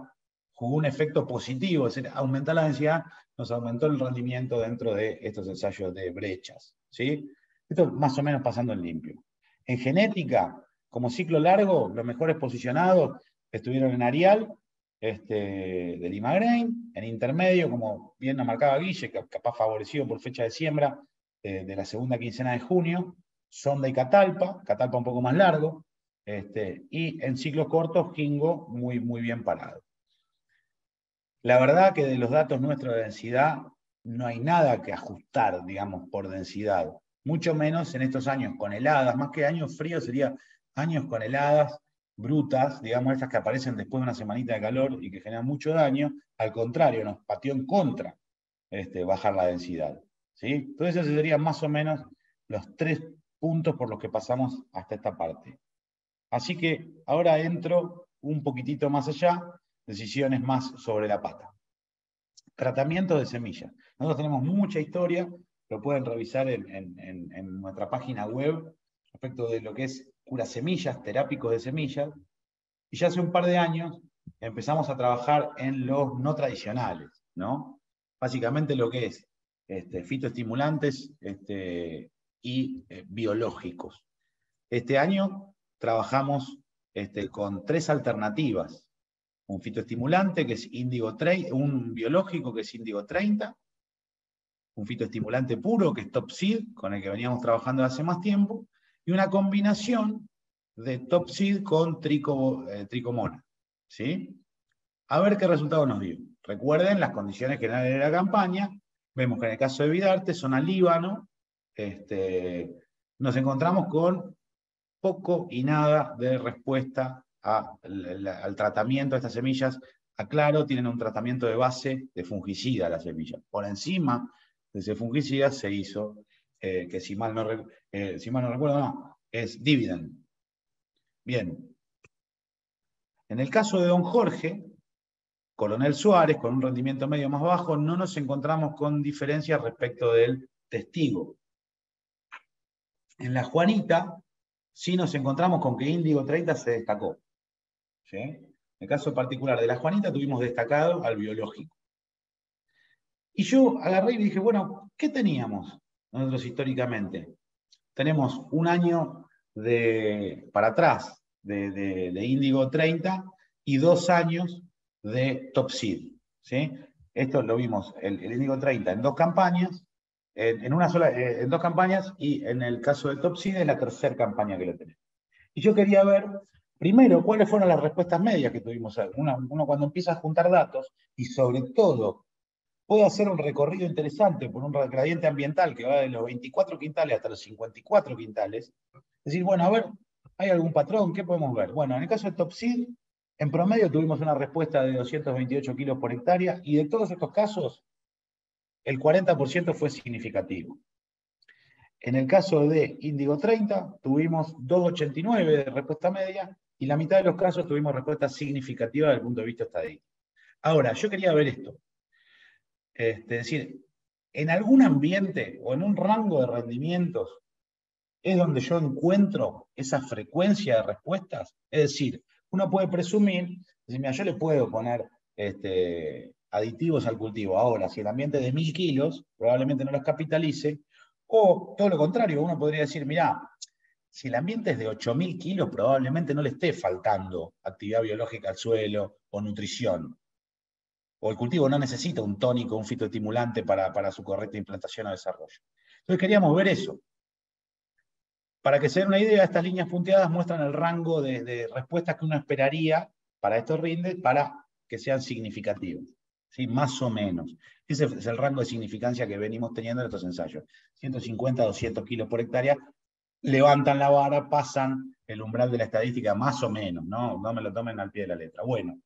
S2: jugó un efecto positivo, es decir, aumentar la densidad nos aumentó el rendimiento dentro de estos ensayos de brechas. ¿Sí? Esto más o menos pasando en limpio. En genética, como ciclo largo, los mejores posicionados estuvieron en Arial, de Limagrain, en intermedio, como bien nos marcaba Guille, capaz favorecido por fecha de siembra de la segunda quincena de junio, Sonda y Catalpa un poco más largo, y en ciclos cortos, Jingo muy, muy bien parado. La verdad que de los datos nuestros de densidad no hay nada que ajustar, digamos, por densidad, mucho menos en estos años con heladas, más que años fríos sería años con heladas brutas, digamos, estas que aparecen después de una semanita de calor y que generan mucho daño, al contrario, nos pateó en contra bajar la densidad. ¿Sí? Entonces esos serían más o menos los 3 puntos por los que pasamos hasta esta parte. Así que ahora entro un poquitito más allá, decisiones más sobre la pata. Tratamiento de semillas. Nosotros tenemos mucha historia, lo pueden revisar en nuestra página web respecto de lo que es cura semillas, terápicos de semillas, y ya hace un par de años empezamos a trabajar en los no tradicionales, ¿no? Básicamente lo que es fitoestimulantes y biológicos. Este año trabajamos con 3 alternativas. Un fitoestimulante que es índigo 30, un biológico que es índigo 30, un fitoestimulante puro que es Top Seed, con el que veníamos trabajando hace más tiempo, y una combinación de Top Seed con tricomona. ¿Sí? A ver qué resultado nos dio. Recuerden las condiciones generales de la campaña. Vemos que en el caso de Vidarte, zona Líbano, nos encontramos con poco y nada de respuesta al tratamiento de estas semillas. Aclaro, tienen un tratamiento de base de fungicida las semillas. Por encima de ese fungicida se hizo, que si mal no recuerdo, no, es Dividend. Bien. En el caso de Don Jorge, Coronel Suárez, con un rendimiento medio más bajo, no nos encontramos con diferencias respecto del testigo. En la Juanita, sí nos encontramos con que Índigo 30 se destacó. ¿Sí? En el caso particular de la Juanita tuvimos destacado al biológico. Y yo agarré y dije, bueno, ¿qué teníamos nosotros históricamente? Tenemos un año para atrás de Índigo 30 y 2 años de Top Seed. ¿Sí? Esto lo vimos, el Índigo 30 en 2 campañas, en 2 campañas, y en el caso de Top Seed es la tercera campaña que lo tenemos. Y yo quería ver Primero, ¿cuáles fueron las respuestas medias que tuvimos? Uno cuando empieza a juntar datos, y sobre todo, puede hacer un recorrido interesante por un gradiente ambiental que va de los 24 quintales hasta los 54 quintales. Decir, bueno, a ver, ¿hay algún patrón? ¿Qué podemos ver? Bueno, en el caso de Topseed, en promedio tuvimos una respuesta de 228 kilos por hectárea, y de todos estos casos, el 40% fue significativo. En el caso de Índigo 30, tuvimos 2,89 de respuesta media, y la mitad de los casos tuvimos respuesta significativa desde el punto de vista estadístico. Ahora, yo quería ver esto. Es decir, en algún ambiente o en un rango de rendimientos es donde yo encuentro esa frecuencia de respuestas. Es decir, uno puede presumir, decir, mira, yo le puedo poner aditivos al cultivo. Ahora, si el ambiente es de 1000 kilos, probablemente no los capitalice. O todo lo contrario, uno podría decir, mira, si el ambiente es de 8000 kilos, probablemente no le esté faltando actividad biológica al suelo o nutrición. O el cultivo no necesita un tónico, un fitoestimulante para su correcta implantación o desarrollo. Entonces queríamos ver eso. Para que se den una idea, estas líneas punteadas muestran el rango de respuestas que uno esperaría para estos rindes para que sean significativos. ¿Sí? Más o menos. Ese es el rango de significancia que venimos teniendo en estos ensayos. 150 a 200 kilos por hectárea. Levantan la vara, pasan el umbral de la estadística más o menos. No me lo tomen al pie de la letra. Bueno,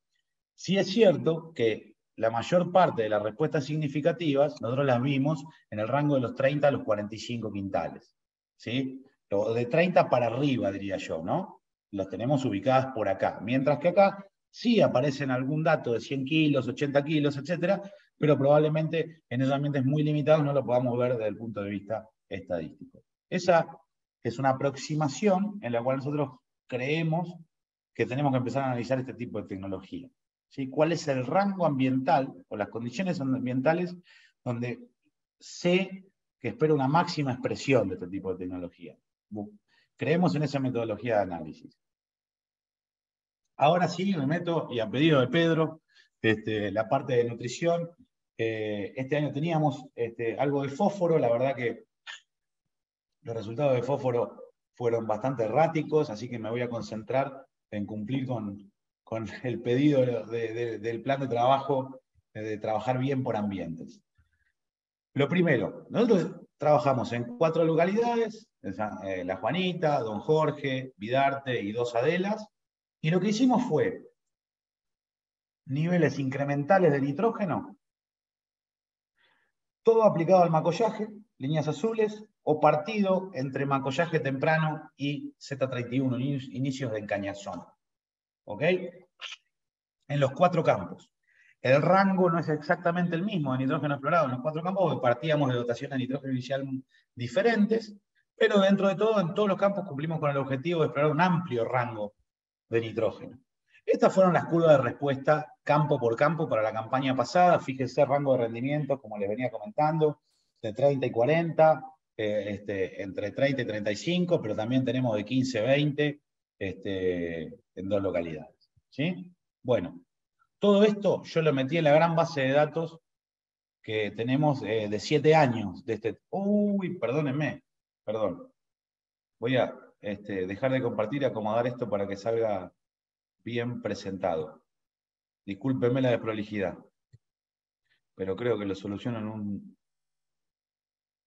S2: sí es cierto que la mayor parte de las respuestas significativas nosotros las vimos en el rango de los 30 a los 45 quintales. ¿Sí? De 30 para arriba, diría yo, ¿no? Los tenemos ubicadas por acá. Mientras que acá sí aparecen algún dato de 100 kilos, 80 kilos, etcétera, pero probablemente en esos ambientes muy limitados no lo podamos ver desde el punto de vista estadístico. Esa es una aproximación en la cual nosotros creemos que tenemos que empezar a analizar este tipo de tecnología. ¿Sí? ¿Cuál es el rango ambiental o las condiciones ambientales donde sé que espero una máxima expresión de este tipo de tecnología? Creemos en esa metodología de análisis. Ahora sí, me meto, y a pedido de Pedro, la parte de nutrición. Este año teníamos algo de fósforo, la verdad que los resultados de fósforo fueron bastante erráticos, así que me voy a concentrar en cumplir con el pedido del plan de trabajo, de trabajar bien por ambientes. Lo primero, nosotros trabajamos en 4 localidades, La Juanita, Don Jorge, Vidarte y 2 Adelas, y lo que hicimos fue niveles incrementales de nitrógeno, todo aplicado al macollaje, líneas azules, o partido entre macollaje temprano y Z31, inicios de encañazón. ¿Ok? En los 4 campos. El rango no es exactamente el mismo de nitrógeno explorado en los 4 campos, porque partíamos de dotaciones de nitrógeno inicial diferentes, pero dentro de todo, en todos los campos cumplimos con el objetivo de explorar un amplio rango de nitrógeno. Estas fueron las curvas de respuesta campo por campo para la campaña pasada. Fíjense rango de rendimiento, como les venía comentando, de 30 y 40, entre 30 y 35, pero también tenemos de 15 a 20 en 2 localidades. ¿Sí? Bueno, todo esto yo lo metí en la gran base de datos que tenemos de 7 años. Uy, perdónenme, perdón. Voy a dejar de compartir y acomodar esto para que salga bien presentado. Discúlpenme la desprolijidad, pero creo que lo soluciono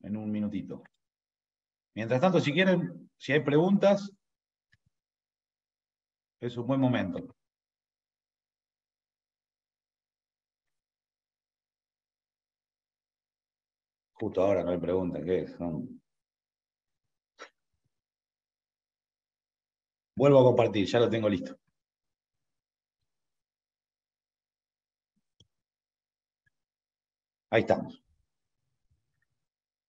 S2: en un minutito. Mientras tanto, si quieren, si hay preguntas, es un buen momento. Justo ahora no hay preguntas, ¿qué son? Vuelvo a compartir, ya lo tengo listo. Ahí estamos.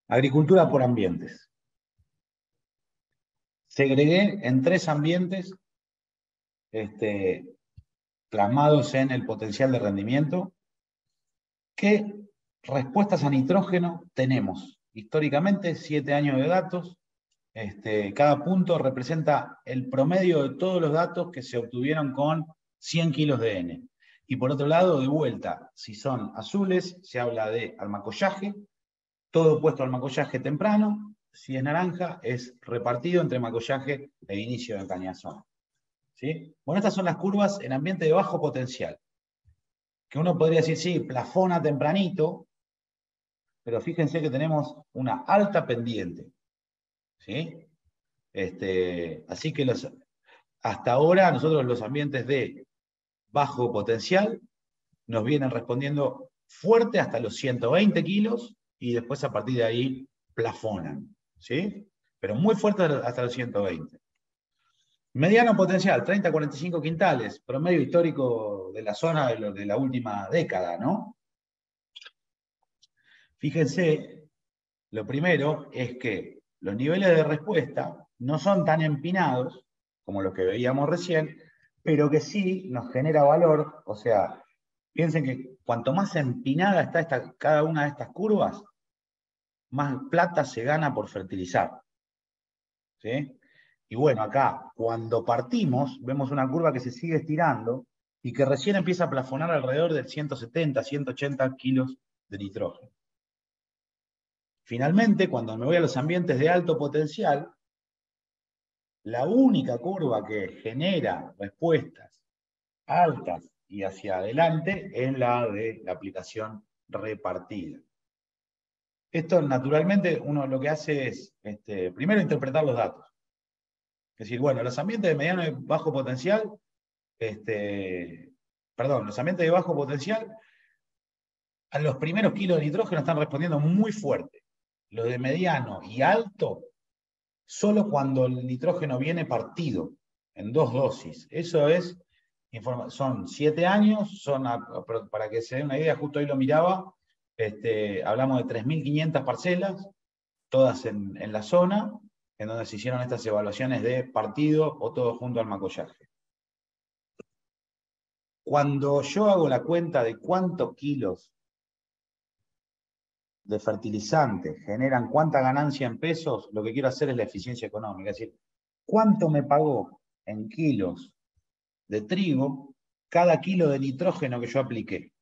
S2: Agricultura por ambientes. Segregué en 3 ambientes plasmados en el potencial de rendimiento. ¿Qué respuestas a nitrógeno tenemos? Históricamente, 7 años de datos. Cada punto representa el promedio de todos los datos que se obtuvieron con 100 kilos de N. Y por otro lado, de vuelta, si son azules, se habla de almacollaje, todo puesto al macollaje temprano. Si es naranja, es repartido entre macollaje e inicio de cañazón. ¿sí? Bueno, estas son las curvas en ambiente de bajo potencial. Que uno podría decir, sí, plafona tempranito, pero fíjense que tenemos una alta pendiente, ¿sí? Así que hasta ahora nosotros los ambientes de bajo potencial nos vienen respondiendo fuerte hasta los 120 kilos y después a partir de ahí plafonan, ¿sí? Pero muy fuerte hasta los 120. Mediano potencial, 30 a 45 quintales, promedio histórico de la zona de la última década, ¿no? Fíjense, lo primero es que los niveles de respuesta no son tan empinados como los que veíamos recién, pero que sí nos genera valor. O sea, piensen que cuanto más empinada está cada una de estas curvas, más plata se gana por fertilizar, ¿sí? Y bueno, acá, cuando partimos, vemos una curva que se sigue estirando y que recién empieza a plafonar alrededor del 170, 180 kilos de nitrógeno. Finalmente, cuando me voy a los ambientes de alto potencial, la única curva que genera respuestas altas y hacia adelante es la de la aplicación repartida. Esto, naturalmente, uno lo que hace es, primero, interpretar los datos. Es decir, bueno, los ambientes de mediano y bajo potencial, los ambientes de bajo potencial, a los primeros kilos de nitrógeno están respondiendo muy fuerte. Los de mediano y alto, solo cuando el nitrógeno viene partido, en 2 dosis. Eso es, son 7 años, para que se den una idea, justo hoy lo miraba, hablamos de 3.500 parcelas, todas en la zona, en donde se hicieron estas evaluaciones de partido o todo junto al macollaje. Cuando yo hago la cuenta de cuántos kilos de fertilizante generan cuánta ganancia en pesos, lo que quiero hacer es la eficiencia económica. Es decir, cuánto me pagó en kilos de trigo cada kilo de nitrógeno que yo apliqué.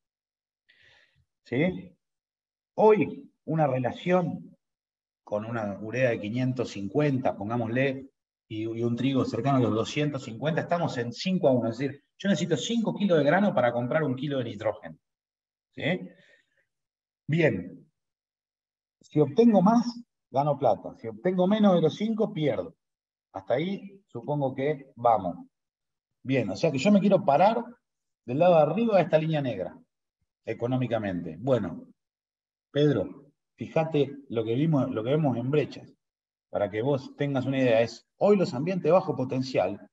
S2: ¿Sí? Hoy, una relación con una urea de 550, pongámosle, y un trigo cercano a los 250, estamos en 5 a 1. Es decir, yo necesito 5 kilos de grano para comprar 1 kilo de nitrógeno. ¿Sí? Bien. Si obtengo más, gano plata. Si obtengo menos de los 5, pierdo. Hasta ahí supongo que vamos. Bien, o sea que yo me quiero parar del lado de arriba de esta línea negra, económicamente. Bueno, Pedro, fíjate lo que vemos en brechas. Para que vos tengas una idea, hoy los ambientes de bajo potencial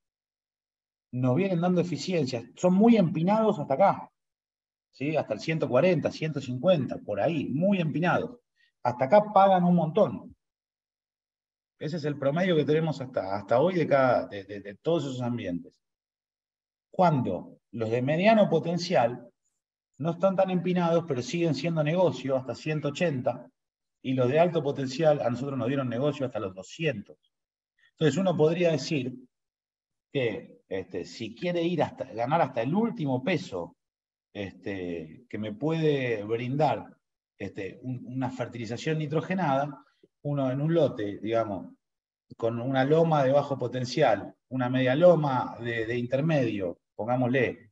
S2: nos vienen dando eficiencias. Son muy empinados hasta acá. ¿Sí? Hasta el 140, 150, por ahí, muy empinados. Hasta acá pagan un montón. Ese es el promedio que tenemos hasta hoy de todos esos ambientes. Cuando los de mediano potencial no están tan empinados, pero siguen siendo negocio hasta 180, y los de alto potencial a nosotros nos dieron negocio hasta los 200. Entonces uno podría decir que si quiere ganar hasta el último peso que me puede brindar una fertilización nitrogenada, uno en un lote, digamos, con una loma de bajo potencial, una media loma de intermedio, pongámosle,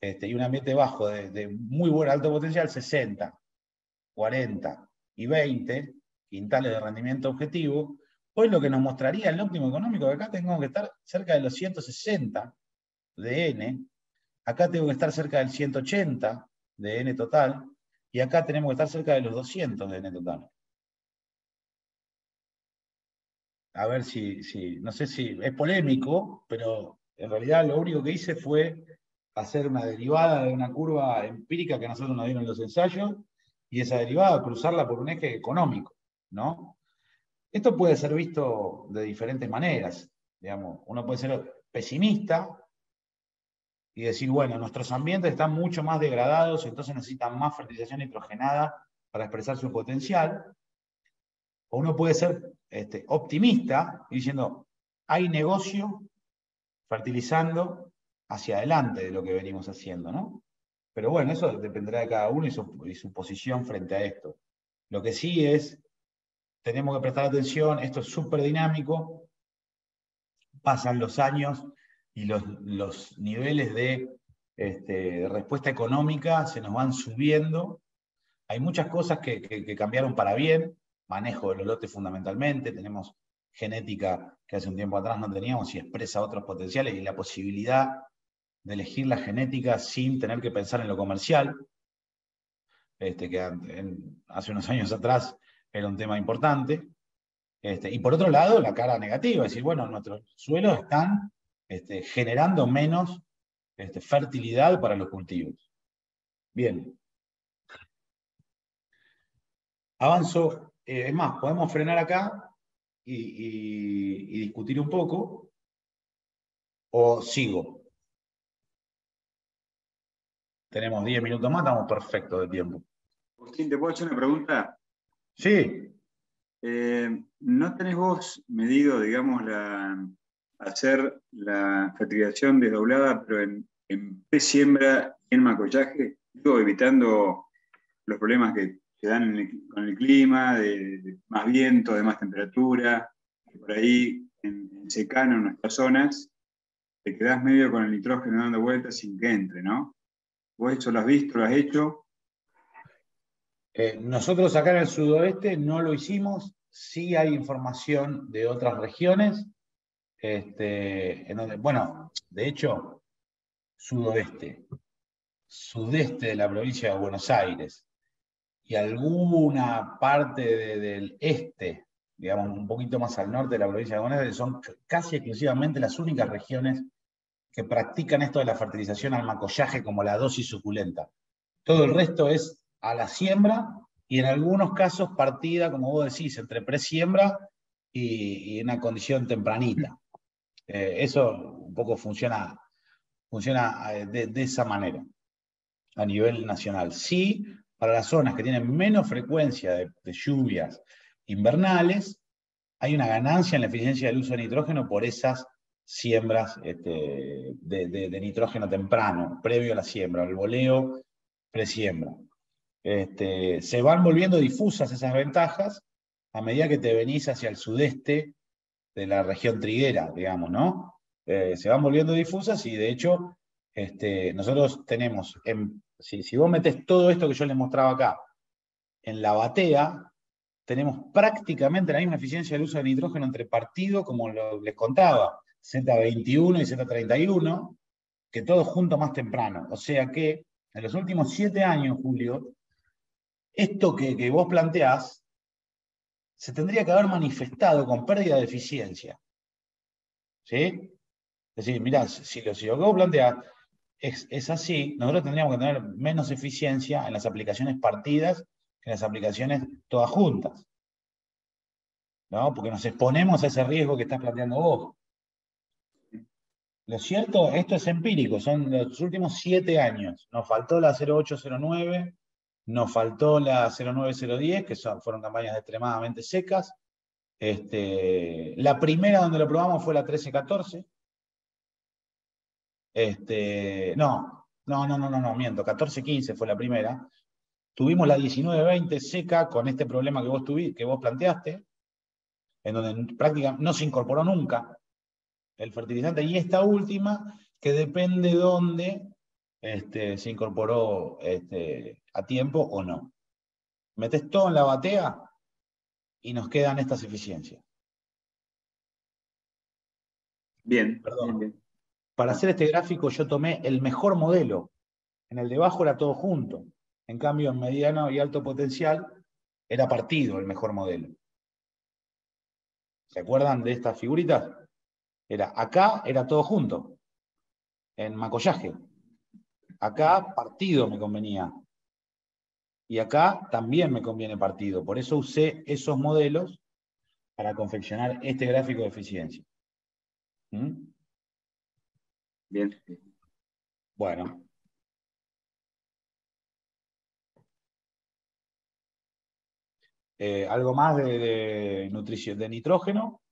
S2: y un ambiente bajo de muy buen alto potencial, 60, 40 y 20 quintales de rendimiento objetivo, hoy lo que nos mostraría el óptimo económico, que acá tengo que estar cerca de los 160 de N, acá tengo que estar cerca del 180 de N total, y acá tenemos que estar cerca de los 200 de N total. A ver no sé si es polémico, pero en realidad lo único que hice fue hacer una derivada de una curva empírica que a nosotros nos dieron los ensayos, y esa derivada cruzarla por un eje económico, ¿no? Esto puede ser visto de diferentes maneras, digamos. Uno puede ser pesimista y decir, bueno, nuestros ambientes están mucho más degradados, entonces necesitan más fertilización nitrogenada para expresar su potencial. O uno puede ser optimista y diciendo, hay negocio fertilizando hacia adelante de lo que venimos haciendo, ¿no? Pero bueno, eso dependerá de cada uno y su posición frente a esto. Lo que sí tenemos que prestar atención, esto es súper dinámico, pasan los años y los niveles de respuesta económica se nos van subiendo. Hay muchas cosas que cambiaron para bien, manejo de los lotes fundamentalmente, tenemos genética que hace un tiempo atrás no teníamos y expresa otros potenciales, y la posibilidad de elegir la genética sin tener que pensar en lo comercial, que hace unos años atrás era un tema importante. Y por otro lado, la cara negativa, es decir, bueno, nuestros suelos están generando menos fertilidad para los cultivos. Bien. Avanzo, es más, podemos frenar acá y discutir un poco, o sigo. Tenemos 10 minutos más, estamos perfectos de tiempo.
S7: Agustín, ¿te puedo hacer una pregunta?
S2: Sí.
S7: ¿No tenés vos medido, digamos, hacer la fertilización desdoblada, pero en pre-siembra y en macollaje? Digo, evitando los problemas que se dan con el clima, de más viento, de más temperatura, que por ahí en secano, en nuestras zonas, te quedás medio con el nitrógeno dando vueltas sin que entre, ¿no? ¿Vos eso lo has visto, lo has hecho?
S2: Nosotros acá en el sudoeste no lo hicimos, sí hay información de otras regiones, en donde, bueno, de hecho, sudoeste, sudeste de la provincia de Buenos Aires y alguna parte del este, digamos, un poquito más al norte de la provincia de Buenos Aires, son casi exclusivamente las únicas regiones que practican esto de la fertilización al macollaje como la dosis suculenta. Todo el resto es a la siembra y en algunos casos partida, como vos decís, entre presiembra y una condición tempranita. Eso un poco funciona de esa manera a nivel nacional. Sí, para las zonas que tienen menos frecuencia de lluvias invernales, hay una ganancia en la eficiencia del uso de nitrógeno por esas siembras de nitrógeno temprano, previo a la siembra, el boleo presiembra. Se van volviendo difusas esas ventajas a medida que te venís hacia el sudeste de la región triguera, digamos, ¿no? Se van volviendo difusas y de hecho nosotros tenemos, si vos metés todo esto que yo les mostraba acá en la batea, tenemos prácticamente la misma eficiencia del uso de nitrógeno entre partido, como les contaba, Z21 y Z31, que todos juntos más temprano. O sea que en los últimos 7 años, Julio, esto que vos planteás se tendría que haber manifestado con pérdida de eficiencia. ¿Sí? Es decir, mirá, si lo que vos planteás es así, nosotros tendríamos que tener menos eficiencia en las aplicaciones partidas que en las aplicaciones todas juntas. ¿No? Porque nos exponemos a ese riesgo que estás planteando vos. Lo cierto, esto es empírico, son los últimos 7 años. Nos faltó la 0809, nos faltó la 09010, que fueron campañas extremadamente secas. La primera donde lo probamos fue la 1314. No, miento, 1415 fue la primera. Tuvimos la 1920 seca con este problema que vos planteaste, en donde prácticamente no se incorporó nunca el fertilizante, y esta última, que depende de dónde se incorporó a tiempo o no. Metés todo en la batea y nos quedan estas eficiencias.
S7: Bien,
S2: Perdón.
S7: bien.
S2: Para hacer este gráfico yo tomé el mejor modelo. En el de bajo era todo junto. En cambio, en mediano y alto potencial era partido el mejor modelo. ¿Se acuerdan de estas figuritas? Acá era todo junto, en macollaje. Acá partido me convenía. Y acá también me conviene partido. Por eso usé esos modelos para confeccionar este gráfico de eficiencia. ¿Mm?
S7: Bien.
S2: Bueno. ¿Algo más de nutrición, de nitrógeno?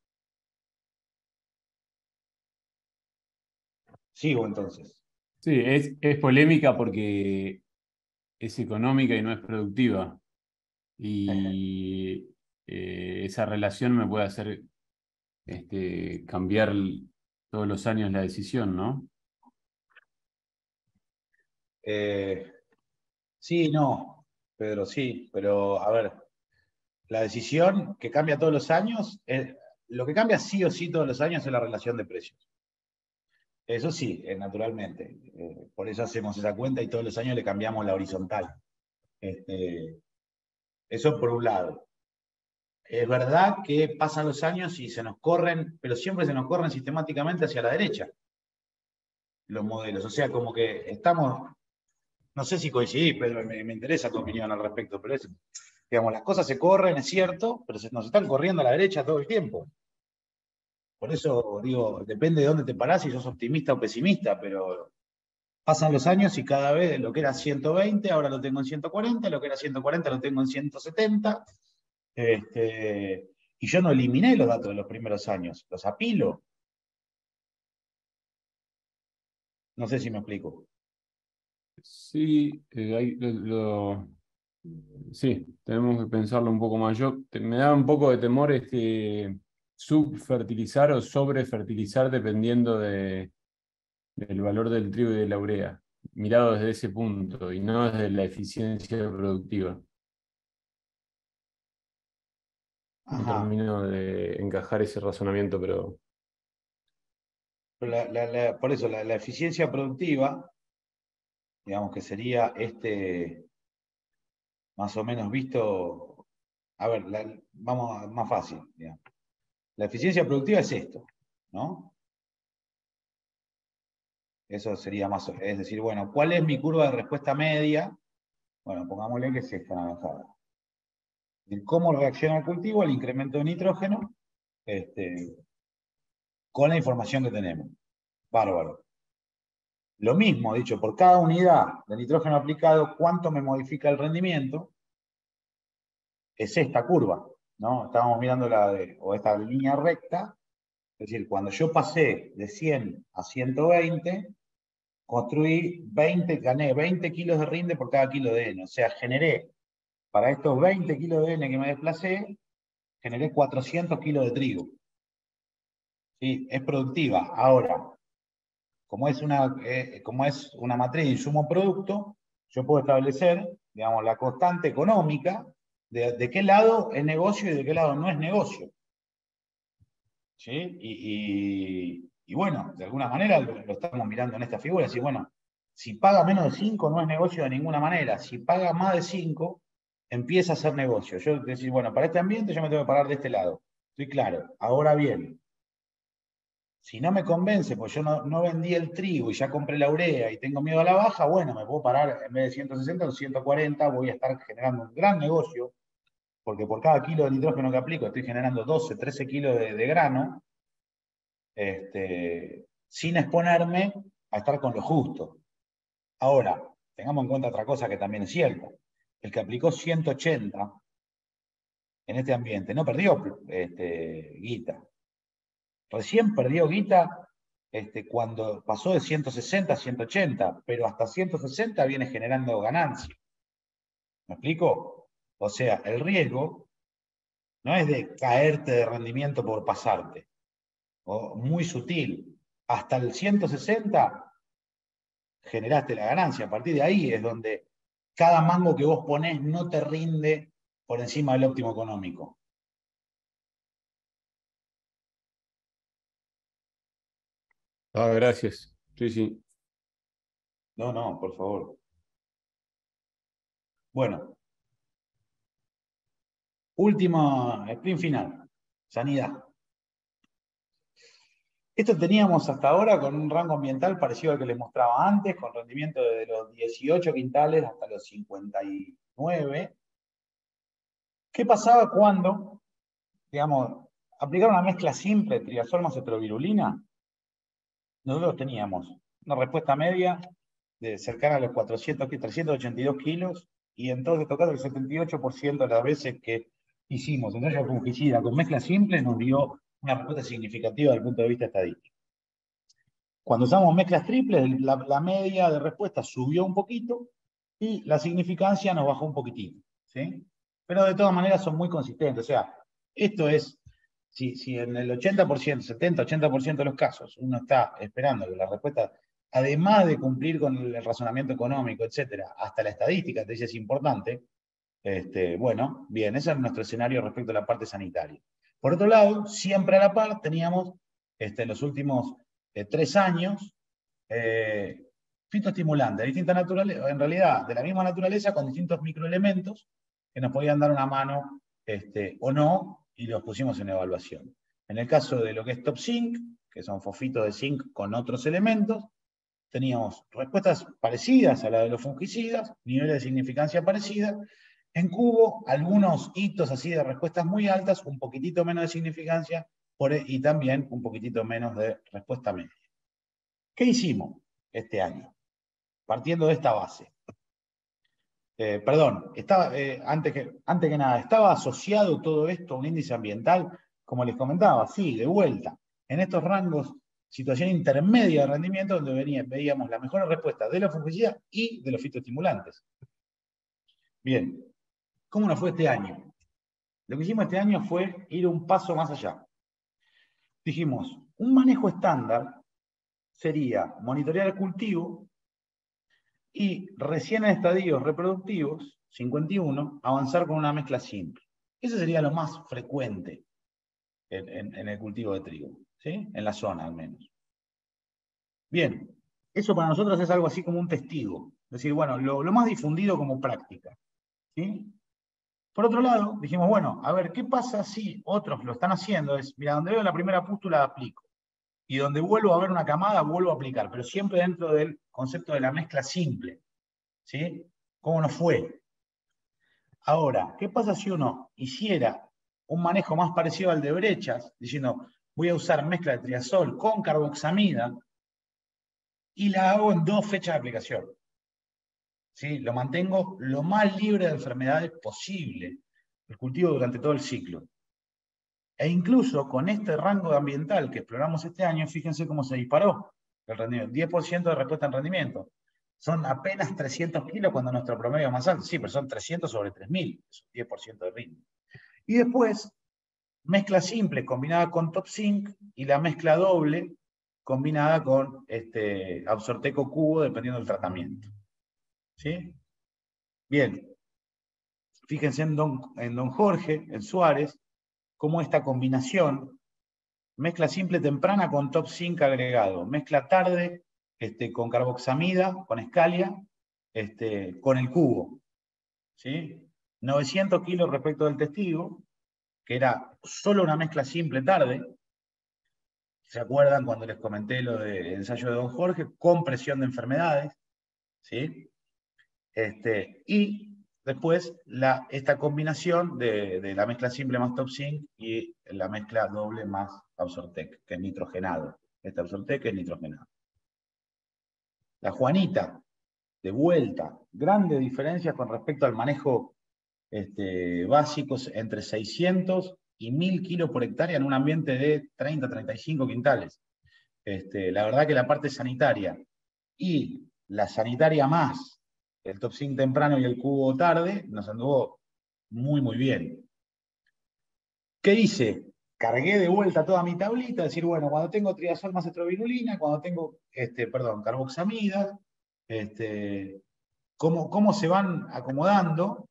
S2: Sigo entonces.
S4: Sí, es polémica porque es económica y no es productiva. Y esa relación me puede hacer cambiar todos los años la decisión, ¿no?
S2: Sí, no, Pedro, sí, pero a ver, la decisión que cambia todos los años, lo que cambia sí o sí todos los años es la relación de precios. Eso sí, naturalmente. Por eso hacemos esa cuenta y todos los años le cambiamos la horizontal. Eso por un lado. Es verdad que pasan los años y se nos corren, pero siempre se nos corren sistemáticamente hacia la derecha los modelos. O sea, como que estamos, no sé si coincidís, Pedro, me interesa tu opinión al respecto, pero es, digamos, las cosas se corren, es cierto, pero nos están corriendo a la derecha todo el tiempo. Por eso digo, depende de dónde te parás, si sos optimista o pesimista, pero pasan los años y cada vez lo que era 120, ahora lo tengo en 140, lo que era 140 lo tengo en 170. Y yo no eliminé los datos de los primeros años, los apilo. No sé si me explico.
S4: Sí, sí, tenemos que pensarlo un poco más. Me da un poco de temor subfertilizar o sobrefertilizar dependiendo del valor del trigo y de la urea, mirado desde ese punto y no desde la eficiencia productiva. No
S2: Ajá.
S4: termino de encajar ese razonamiento, pero...
S2: Por eso, la eficiencia productiva, digamos que sería más o menos visto, a ver, vamos más fácil, digamos. La eficiencia productiva es esto, ¿no? Eso sería más, es decir, bueno, ¿cuál es mi curva de respuesta media? Bueno, pongámosle que es esta naranjada. ¿Cómo reacciona el cultivo al incremento de nitrógeno? Con la información que tenemos. Bárbaro. Lo mismo, dicho, por cada unidad de nitrógeno aplicado, ¿cuánto me modifica el rendimiento? Es esta curva, ¿no? Estábamos mirando o esta línea recta. Es decir, cuando yo pasé de 100 a 120, gané 20 kilos de rinde por cada kilo de N. O sea, generé, para estos 20 kilos de N que me desplacé, generé 400 kilos de trigo. ¿Sí? Es productiva. Ahora, como es una matriz de insumo-producto, yo puedo establecer, digamos, la constante económica de qué lado es negocio y de qué lado no es negocio. ¿Sí? Y bueno, de alguna manera lo estamos mirando en esta figura, es decir, bueno, si paga menos de 5 no es negocio de ninguna manera, si paga más de 5 empieza a ser negocio. Yo decir, bueno, para este ambiente yo me tengo que parar de este lado, estoy claro. Ahora bien, si no me convence, pues yo no vendí el trigo y ya compré la urea y tengo miedo a la baja, bueno, me puedo parar en vez de 160 o 140, voy a estar generando un gran negocio, porque por cada kilo de nitrógeno que aplico estoy generando 12, 13 kilos de grano, sin exponerme a estar con lo justo. Ahora, tengamos en cuenta otra cosa que también es cierta. El que aplicó 180 en este ambiente no perdió guita. Recién perdió guita cuando pasó de 160 a 180, pero hasta 160 viene generando ganancia. ¿Me explico? O sea, el riesgo no es de caerte de rendimiento por pasarte, o muy sutil. Hasta el 160 generaste la ganancia. A partir de ahí es donde cada mango que vos ponés no te rinde por encima del óptimo económico.
S4: Gracias. Sí, sí.
S2: No, por favor. Bueno. Último sprint final. Sanidad. Esto teníamos hasta ahora con un rango ambiental parecido al que les mostraba antes, con rendimiento de los 18 quintales hasta los 59. ¿Qué pasaba cuando, digamos, aplicar una mezcla simple de triazol más etrovirulina? Nosotros teníamos una respuesta media de cercana a los 382 kilos, y entonces tocado el 78% de las veces que hicimos ensayo fungicida con mezcla simple nos dio una respuesta significativa desde el punto de vista estadístico. Cuando usamos mezclas triples, la media de respuesta subió un poquito y la significancia nos bajó un poquitito, ¿sí? Pero de todas maneras son muy consistentes. O sea, esto es si en el 80%, 70, 80% de los casos uno está esperando que la respuesta, además de cumplir con el razonamiento económico, etcétera, hasta la estadística te dice es importante, bueno, bien, ese es nuestro escenario respecto a la parte sanitaria. Por otro lado, siempre a la par teníamos, en los últimos 3 años, fitoestimulantes de distinta naturaleza, en realidad de la misma naturaleza, con distintos microelementos que nos podían dar una mano o no, y los pusimos en evaluación. En el caso de lo que es Top Zinc, que son fosfitos de zinc con otros elementos, teníamos respuestas parecidas a la de los fungicidas, niveles de significancia parecidas. En cubo, algunos hitos así de respuestas muy altas, un poquitito menos de significancia, y también un poquitito menos de respuesta media. ¿Qué hicimos este año? Partiendo de esta base. Perdón, antes que nada, ¿estaba asociado todo esto a un índice ambiental? Como les comentaba, sí, de vuelta. En estos rangos, situación intermedia de rendimiento, donde veíamos la mejor respuesta de los fungicidas y de los fitoestimulantes. Bien, ¿cómo nos fue este año? Lo que hicimos este año fue ir un paso más allá. Dijimos, un manejo estándar sería monitorear el cultivo y recién en estadios reproductivos, 51, avanzar con una mezcla simple. Eso sería lo más frecuente en el cultivo de trigo, ¿sí? En la zona al menos. Bien, eso para nosotros es algo así como un testigo. Es decir, bueno, lo más difundido como práctica, ¿sí? Por otro lado, dijimos, bueno, a ver, ¿qué pasa si otros lo están haciendo? Es, mira, donde veo la primera pústula aplico. Y donde vuelvo a ver una camada, vuelvo a aplicar, pero siempre dentro del concepto de la mezcla simple. ¿Sí? ¿Cómo nos fue? Ahora, ¿qué pasa si uno hiciera un manejo más parecido al de brechas, diciendo, voy a usar mezcla de triazol con carboxamida, y la hago en 2 fechas de aplicación? ¿Sí? Lo mantengo lo más libre de enfermedades posible, el cultivo durante todo el ciclo. E incluso con este rango ambiental que exploramos este año, fíjense cómo se disparó el rendimiento. 10% de respuesta en rendimiento. Son apenas 300 kilos cuando nuestro promedio es más alto. Sí, pero son 300 sobre 3.000. Es un 10% de ritmo. Y después, mezcla simple combinada con Top Zinc y la mezcla doble combinada con Absorteco cubo, dependiendo del tratamiento. ¿Sí? Bien. Fíjense en Don Jorge, en Suárez, cómo esta combinación, mezcla simple temprana con Top Zinc agregado, mezcla tarde con carboxamida, con escalia, con el cubo. ¿Sí? 900 kilos respecto del testigo, que era solo una mezcla simple tarde. ¿Se acuerdan cuando les comenté lo del ensayo de Don Jorge? Con presión de enfermedades. ¿Sí? Y después esta combinación de la mezcla simple más Top Zinc y la mezcla doble más Absortec, que es nitrogenado. Este Absortec es nitrogenado. La Juanita, de vuelta, grandes diferencias con respecto al manejo básicos entre 600 y 1.000 kilos por hectárea en un ambiente de 30, 35 quintales. La verdad que la parte sanitaria y la sanitaria más el Top Zinc temprano y el cubo tarde, nos anduvo muy, muy bien. ¿Qué hice? Cargué de vuelta toda mi tablita, decir, bueno, cuando tengo triazol más estrobilulina, cuando tengo, carboxamida, cómo se van acomodando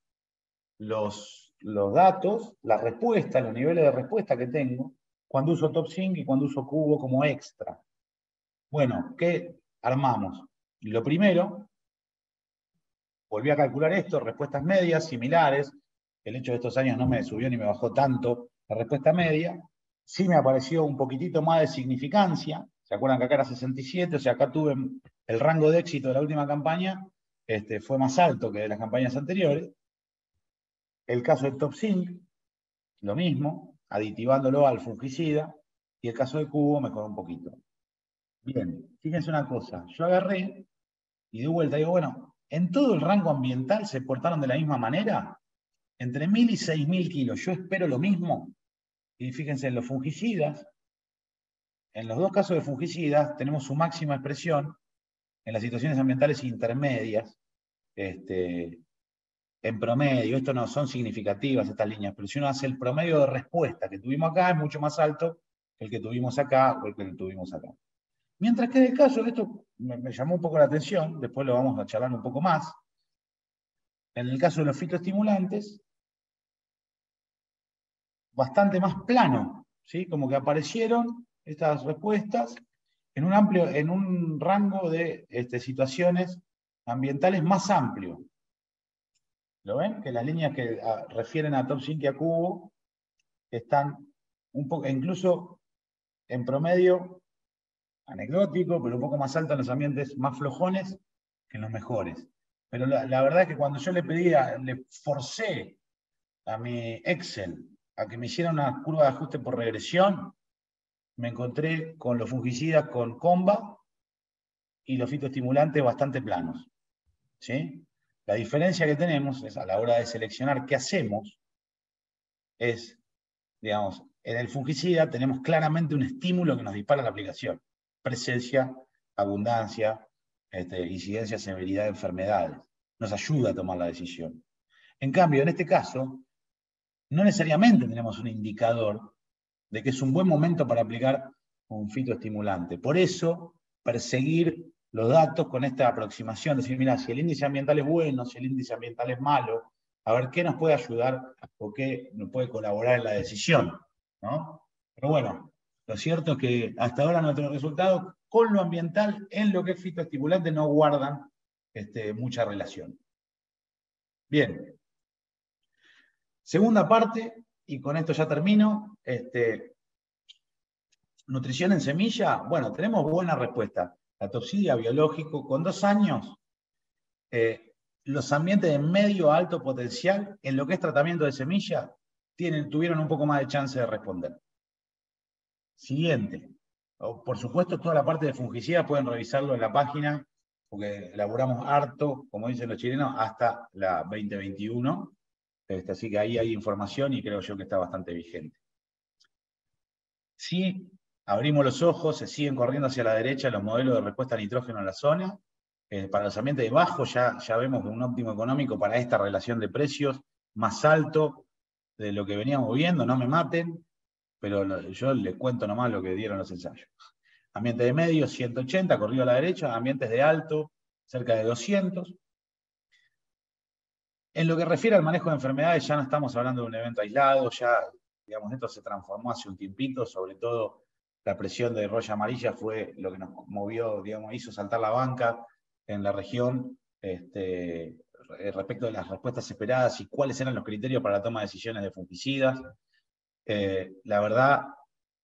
S2: los datos, la respuesta, los niveles de respuesta que tengo, cuando uso Top Zinc y cuando uso cubo como extra. Bueno, ¿qué armamos? Lo primero, volví a calcular esto, respuestas medias, similares. El hecho de estos años no me subió ni me bajó tanto la respuesta media. Sí me apareció un poquitito más de significancia. ¿Se acuerdan que acá era 67? O sea, acá tuve el rango de éxito de la última campaña, fue más alto que de las campañas anteriores. El caso del Top Zinc, lo mismo, aditivándolo al fungicida. Y el caso del cubo mejoró un poquito. Bien, fíjense una cosa. Yo agarré y de vuelta digo, bueno, ¿en todo el rango ambiental se portaron de la misma manera? Entre 1.000 y 6.000 kilos. Yo espero lo mismo. Y fíjense, en los fungicidas, en los 2 casos de fungicidas, tenemos su máxima expresión en las situaciones ambientales intermedias, en promedio, esto no son significativas estas líneas, pero si uno hace el promedio de respuesta que tuvimos acá, es mucho más alto que el que tuvimos acá o el que tuvimos acá. Mientras que en el caso, esto me llamó un poco la atención, después lo vamos a charlar un poco más, en el caso de los fitoestimulantes, bastante más plano, ¿sí? Como que aparecieron estas respuestas en un rango de situaciones ambientales más amplio. ¿Lo ven? Que las líneas que refieren a Top 5 y a Cubo están un poco, incluso en promedio anecdótico, pero un poco más alto en los ambientes más flojones que en los mejores. Pero la verdad es que cuando yo le forcé a mi Excel a que me hiciera una curva de ajuste por regresión, me encontré con los fungicidas con comba y los fitoestimulantes bastante planos. ¿Sí? La diferencia que tenemos es a la hora de seleccionar qué hacemos, es, digamos, en el fungicida tenemos claramente un estímulo que nos dispara la aplicación. Presencia, abundancia, incidencia, severidad de enfermedades. Nos ayuda a tomar la decisión. En cambio, en este caso, no necesariamente tenemos un indicador de que es un buen momento para aplicar un fitoestimulante. Por eso, perseguir los datos con esta aproximación, decir, mira, si el índice ambiental es bueno, si el índice ambiental es malo, a ver qué nos puede ayudar o qué nos puede colaborar en la decisión, ¿no? Pero bueno, lo cierto es que hasta ahora nuestros resultados con lo ambiental en lo que es fitoestimulante no guardan mucha relación. Bien. Segunda parte, y con esto ya termino, nutrición en semilla, bueno, tenemos buena respuesta. La Topsidia biológico, con 2 años, los ambientes de medio a alto potencial, en lo que es tratamiento de semilla, tuvieron un poco más de chance de responder. Siguiente. Por supuesto, toda la parte de fungicida pueden revisarlo en la página, porque elaboramos harto, como dicen los chilenos, hasta la 2021. Así que ahí hay información y creo yo que está bastante vigente. Sí, abrimos los ojos, se siguen corriendo hacia la derecha los modelos de respuesta a nitrógeno en la zona. Para los ambientes de bajo ya vemos un óptimo económico para esta relación de precios más alto de lo que veníamos viendo, no me maten, pero yo les cuento nomás lo que dieron los ensayos. Ambiente de medio, 180, corrido a la derecha, ambientes de alto, cerca de 200. En lo que refiere al manejo de enfermedades, ya no estamos hablando de un evento aislado, ya, digamos, esto se transformó hace un tiempito, sobre todo la presión de roya amarilla fue lo que nos movió, digamos, hizo saltar la banca en la región respecto de las respuestas esperadas y cuáles eran los criterios para la toma de decisiones de fungicidas. La verdad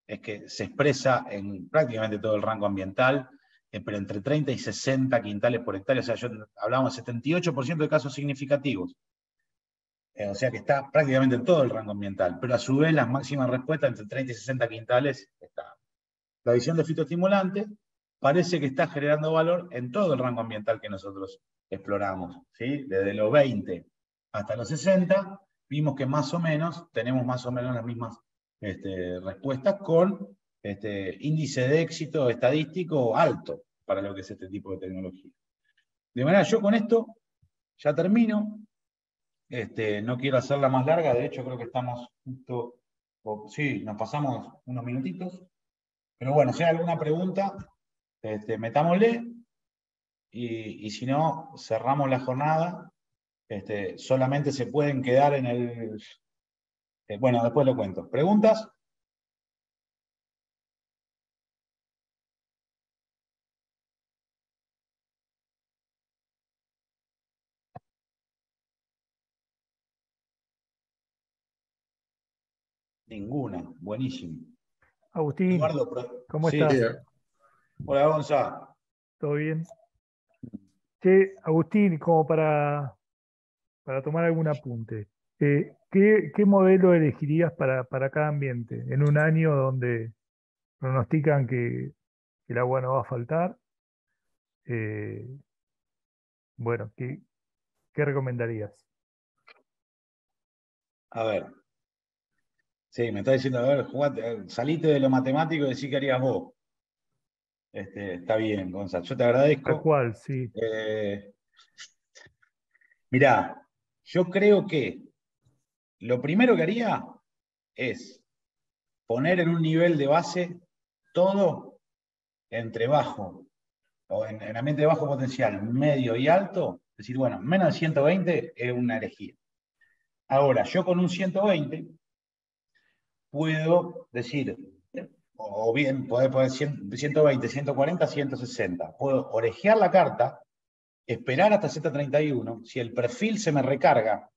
S2: es que se expresa en prácticamente todo el rango ambiental, pero entre 30 y 60 quintales por hectárea, o sea, hablábamos de 78% de casos significativos. O sea que está prácticamente en todo el rango ambiental, pero a su vez las máximas respuestas entre 30 y 60 quintales están. La adición de fitoestimulantes parece que está generando valor en todo el rango ambiental que nosotros exploramos, ¿sí? Desde los 20 hasta los 60, vimos que más o menos, tenemos más o menos las mismas respuestas con índice de éxito estadístico alto para lo que es este tipo de tecnología. De manera, yo con esto ya termino. No quiero hacerla más larga, de hecho creo que estamos justo, sí, nos pasamos unos minutitos. Pero bueno, si hay alguna pregunta, metámosle, y si no, cerramos la jornada. Solamente se pueden quedar en el... bueno, después lo cuento. ¿Preguntas? Ninguna, buenísimo.
S8: Agustín,
S2: Eduardo,
S8: ¿cómo
S2: sí.
S8: estás?
S2: Hola, Gonzalo.
S8: ¿Todo bien? Che, Agustín, como para tomar algún apunte, ¿qué modelo elegirías para cada ambiente? En un año donde pronostican que el agua no va a faltar, bueno, ¿qué recomendarías?
S2: A ver. Sí, me está diciendo, a ver, jugate, salite de lo matemático y decí qué harías vos. Está bien, Gonzalo, yo te agradezco.
S8: Tal cual, sí.
S2: Mirá, Yo creo que lo primero que haría es poner en un nivel de base todo entre bajo, o en ambiente de bajo potencial, medio y alto. Decir, bueno, menos de 120 es una herejía. Ahora, yo con un 120 puedo decir, o bien poder poner 120, 140, 160. Puedo orejear la carta, esperar hasta Z31. Si el perfil se me recarga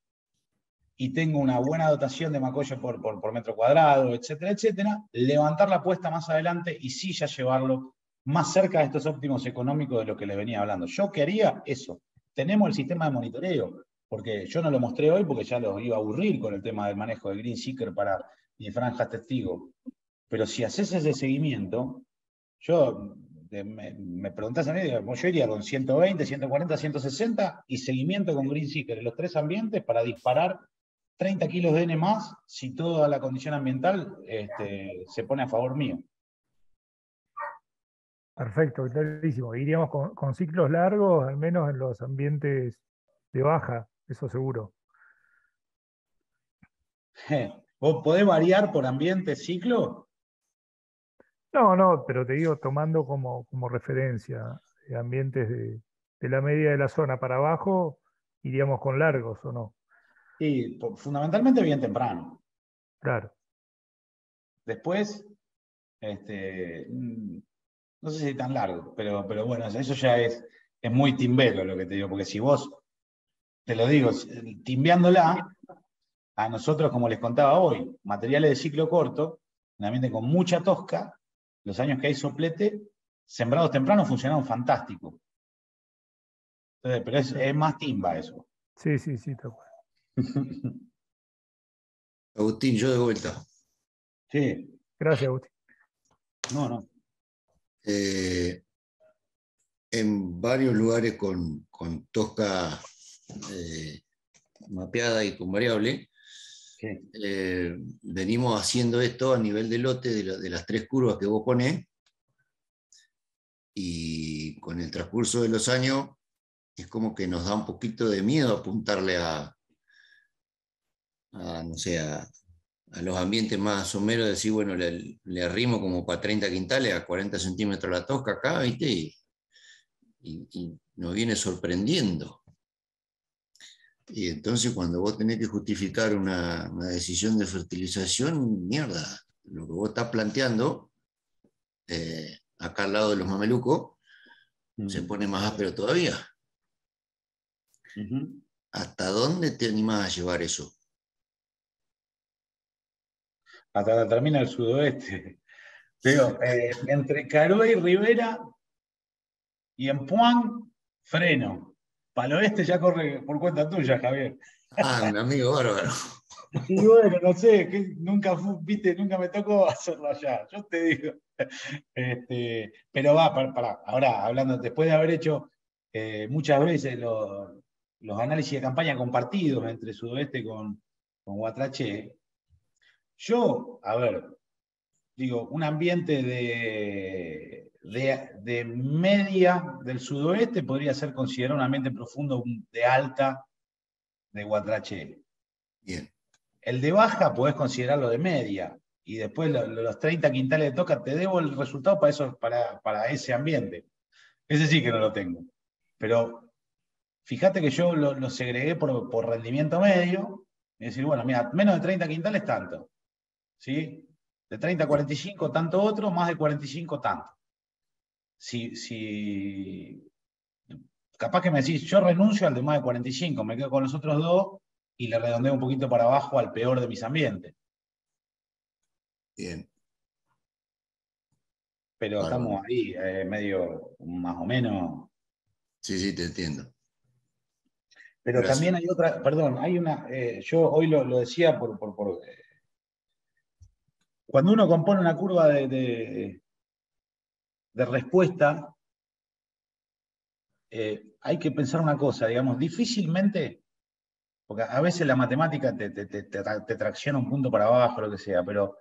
S2: y tengo una buena dotación de Macoya por metro cuadrado, etcétera, etcétera, levantar la apuesta más adelante y sí ya llevarlo más cerca de estos óptimos económicos de lo que les venía hablando. Yo quería eso. Tenemos el sistema de monitoreo, porque yo no lo mostré hoy porque ya los iba a aburrir con el tema del manejo de Green Seeker para mi franjas testigo. Pero si haces ese seguimiento, me preguntás a mí, yo iría con 120, 140, 160 y seguimiento con Green Seeker en los 3 ambientes para disparar 30 kilos de N más si toda la condición ambiental se pone a favor mío.
S8: Perfecto, clarísimo. Iríamos con ciclos largos, al menos en los ambientes de baja, eso seguro.
S2: ¿Vos podés variar por ambiente ciclo?
S8: No, pero te digo, tomando como referencia ambientes de la media de la zona para abajo, iríamos con largos, ¿o no?
S2: Sí, fundamentalmente bien temprano.
S8: Claro.
S2: Después, no sé si tan largo, pero bueno, eso ya es muy timbero lo que te digo, porque si vos, te lo digo, timbeándola, a nosotros, como les contaba hoy, materiales de ciclo corto, un ambiente con mucha tosca, los años que hay soplete, sembrados tempranos funcionaron fantástico. Entonces, pero es más timba eso.
S8: Sí, está bueno.
S5: Agustín, yo de vuelta.
S2: Sí.
S8: Gracias, Agustín.
S2: No.
S5: En varios lugares con tosca mapeada y con variable,
S2: Sí.
S5: venimos haciendo esto a nivel de lote de las 3 curvas que vos ponés, y con el transcurso de los años es como que nos da un poquito de miedo apuntarle a los ambientes más someros, decir, bueno, le arrimo como para 30 quintales a 40 centímetros la tosca acá, ¿viste? Y nos viene sorprendiendo. Y entonces cuando vos tenés que justificar una decisión de fertilización, mierda, lo que vos estás planteando, acá al lado de los mamelucos, se pone más áspero todavía. ¿Hasta dónde te animás a llevar eso?
S2: Hasta la termina el sudoeste. Pero entre Carué y Rivera y en Puan, freno. Para el oeste ya corre por cuenta tuya, Javier.
S5: Un amigo bárbaro.
S2: Y bueno, no sé, que nunca me tocó hacerlo allá. Yo te digo. Pero para, ahora, hablando, después de haber hecho muchas veces los análisis de campaña compartidos entre Sudoeste con Guatraché, yo, a ver, digo, un ambiente de media del sudoeste podría ser considerado un ambiente profundo de alta de Guatraché.
S5: Bien.
S2: El de baja podés considerarlo de media, y después los 30 quintales de tosca te debo el resultado para ese ambiente. Ese sí que no lo tengo. Pero fíjate que yo lo segregué por rendimiento medio, es decir, bueno, mira, menos de 30 quintales tanto. ¿Sí? De 30 a 45 tanto otro, más de 45 tanto. Capaz que me decís, yo renuncio al de más de 45, me quedo con los otros 2 y le redondeo un poquito para abajo al peor de mis ambientes.
S5: Bien.
S2: Pero estamos ahí, medio más o menos.
S5: Sí, te entiendo.
S2: Pero
S5: Gracias.
S2: también hay otra, perdón, hay una, yo hoy lo decía cuando uno compone una curva de respuesta, hay que pensar una cosa, digamos, difícilmente, porque a veces la matemática te tracciona un punto para abajo, lo que sea, pero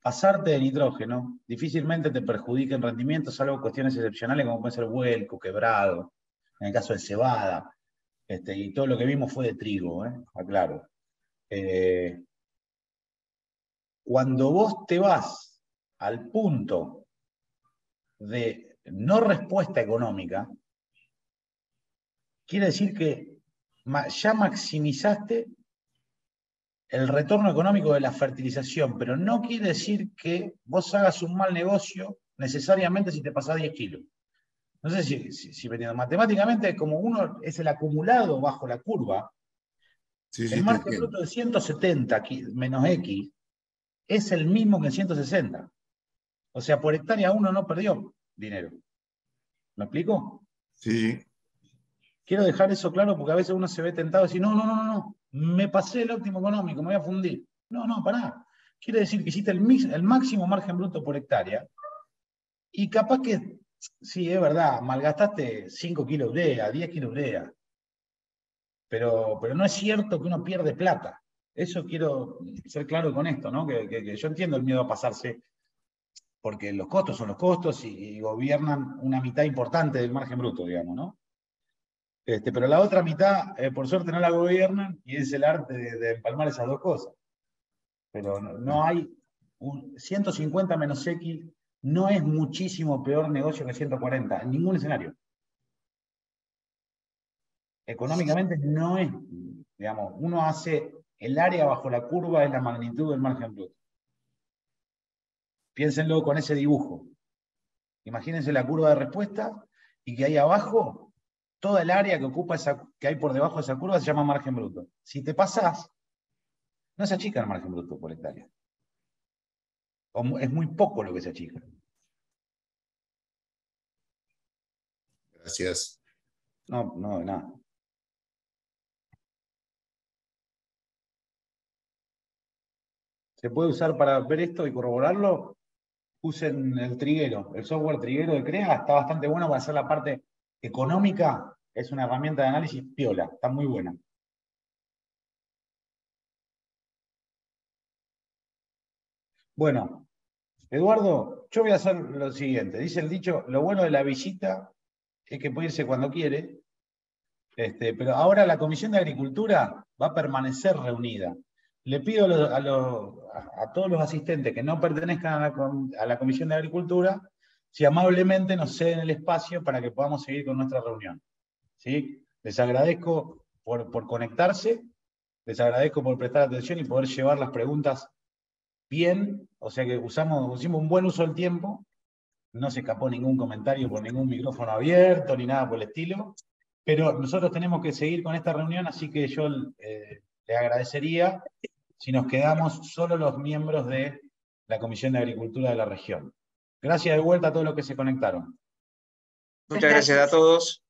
S2: pasarte de nitrógeno difícilmente te perjudica en rendimiento, salvo cuestiones excepcionales como puede ser vuelco, quebrado, en el caso de cebada. Y todo lo que vimos fue de trigo, aclaro. Cuando vos te vas al punto de no respuesta económica, quiere decir que ya maximizaste el retorno económico de la fertilización, pero no quiere decir que vos hagas un mal negocio necesariamente si te pasás 10 kilos. No sé si me entiendo. Matemáticamente, como uno es el acumulado bajo la curva,
S5: Sí,
S2: el margen bruto de 170 menos X es el mismo que en 160. O sea, por hectárea uno no perdió dinero. ¿Me explico?
S5: Sí.
S2: Quiero dejar eso claro porque a veces uno se ve tentado y decir, no, me pasé el óptimo económico, me voy a fundir. No, pará. Quiere decir que hiciste el máximo margen bruto por hectárea y capaz que, sí, es verdad, malgastaste 5 kilos de urea, 10 kilos de urea. Pero no es cierto que uno pierde plata. Eso quiero ser claro con esto, ¿no? Que yo entiendo el miedo a pasarse, porque los costos son los costos y gobiernan una mitad importante del margen bruto, digamos, ¿no? Pero la otra mitad, por suerte, no la gobiernan y es el arte de empalmar esas dos cosas. Pero no hay 150 menos X no es muchísimo peor negocio que 140, en ningún escenario. Económicamente no es, digamos, uno hace el área bajo la curva es la magnitud del margen bruto. Piénsenlo con ese dibujo. Imagínense la curva de respuesta y que ahí abajo, toda el área que ocupa que hay por debajo de esa curva se llama margen bruto. Si te pasás, no se achica el margen bruto por hectárea. Es muy poco lo que se achica.
S5: Gracias.
S2: No, de nada. ¿Se puede usar para ver esto y corroborarlo? Usen el Triguero, el software Triguero de CREA, está bastante bueno para hacer la parte económica, es una herramienta de análisis piola, está muy buena. Bueno, Eduardo, yo voy a hacer lo siguiente, dice el dicho, lo bueno de la visita es que puede irse cuando quiere, pero ahora la Comisión de Agricultura va a permanecer reunida. Le pido a todos los asistentes que no pertenezcan a la Comisión de Agricultura, si amablemente nos ceden el espacio para que podamos seguir con nuestra reunión. ¿Sí? Les agradezco por conectarse, les agradezco por prestar atención y poder llevar las preguntas bien, o sea que hicimos un buen uso del tiempo, no se escapó ningún comentario por ningún micrófono abierto ni nada por el estilo, pero nosotros tenemos que seguir con esta reunión, así que yo le agradecería si nos quedamos solo los miembros de la Comisión de Agricultura de la región. Gracias de vuelta a todos los que se conectaron.
S1: Muchas gracias a todos.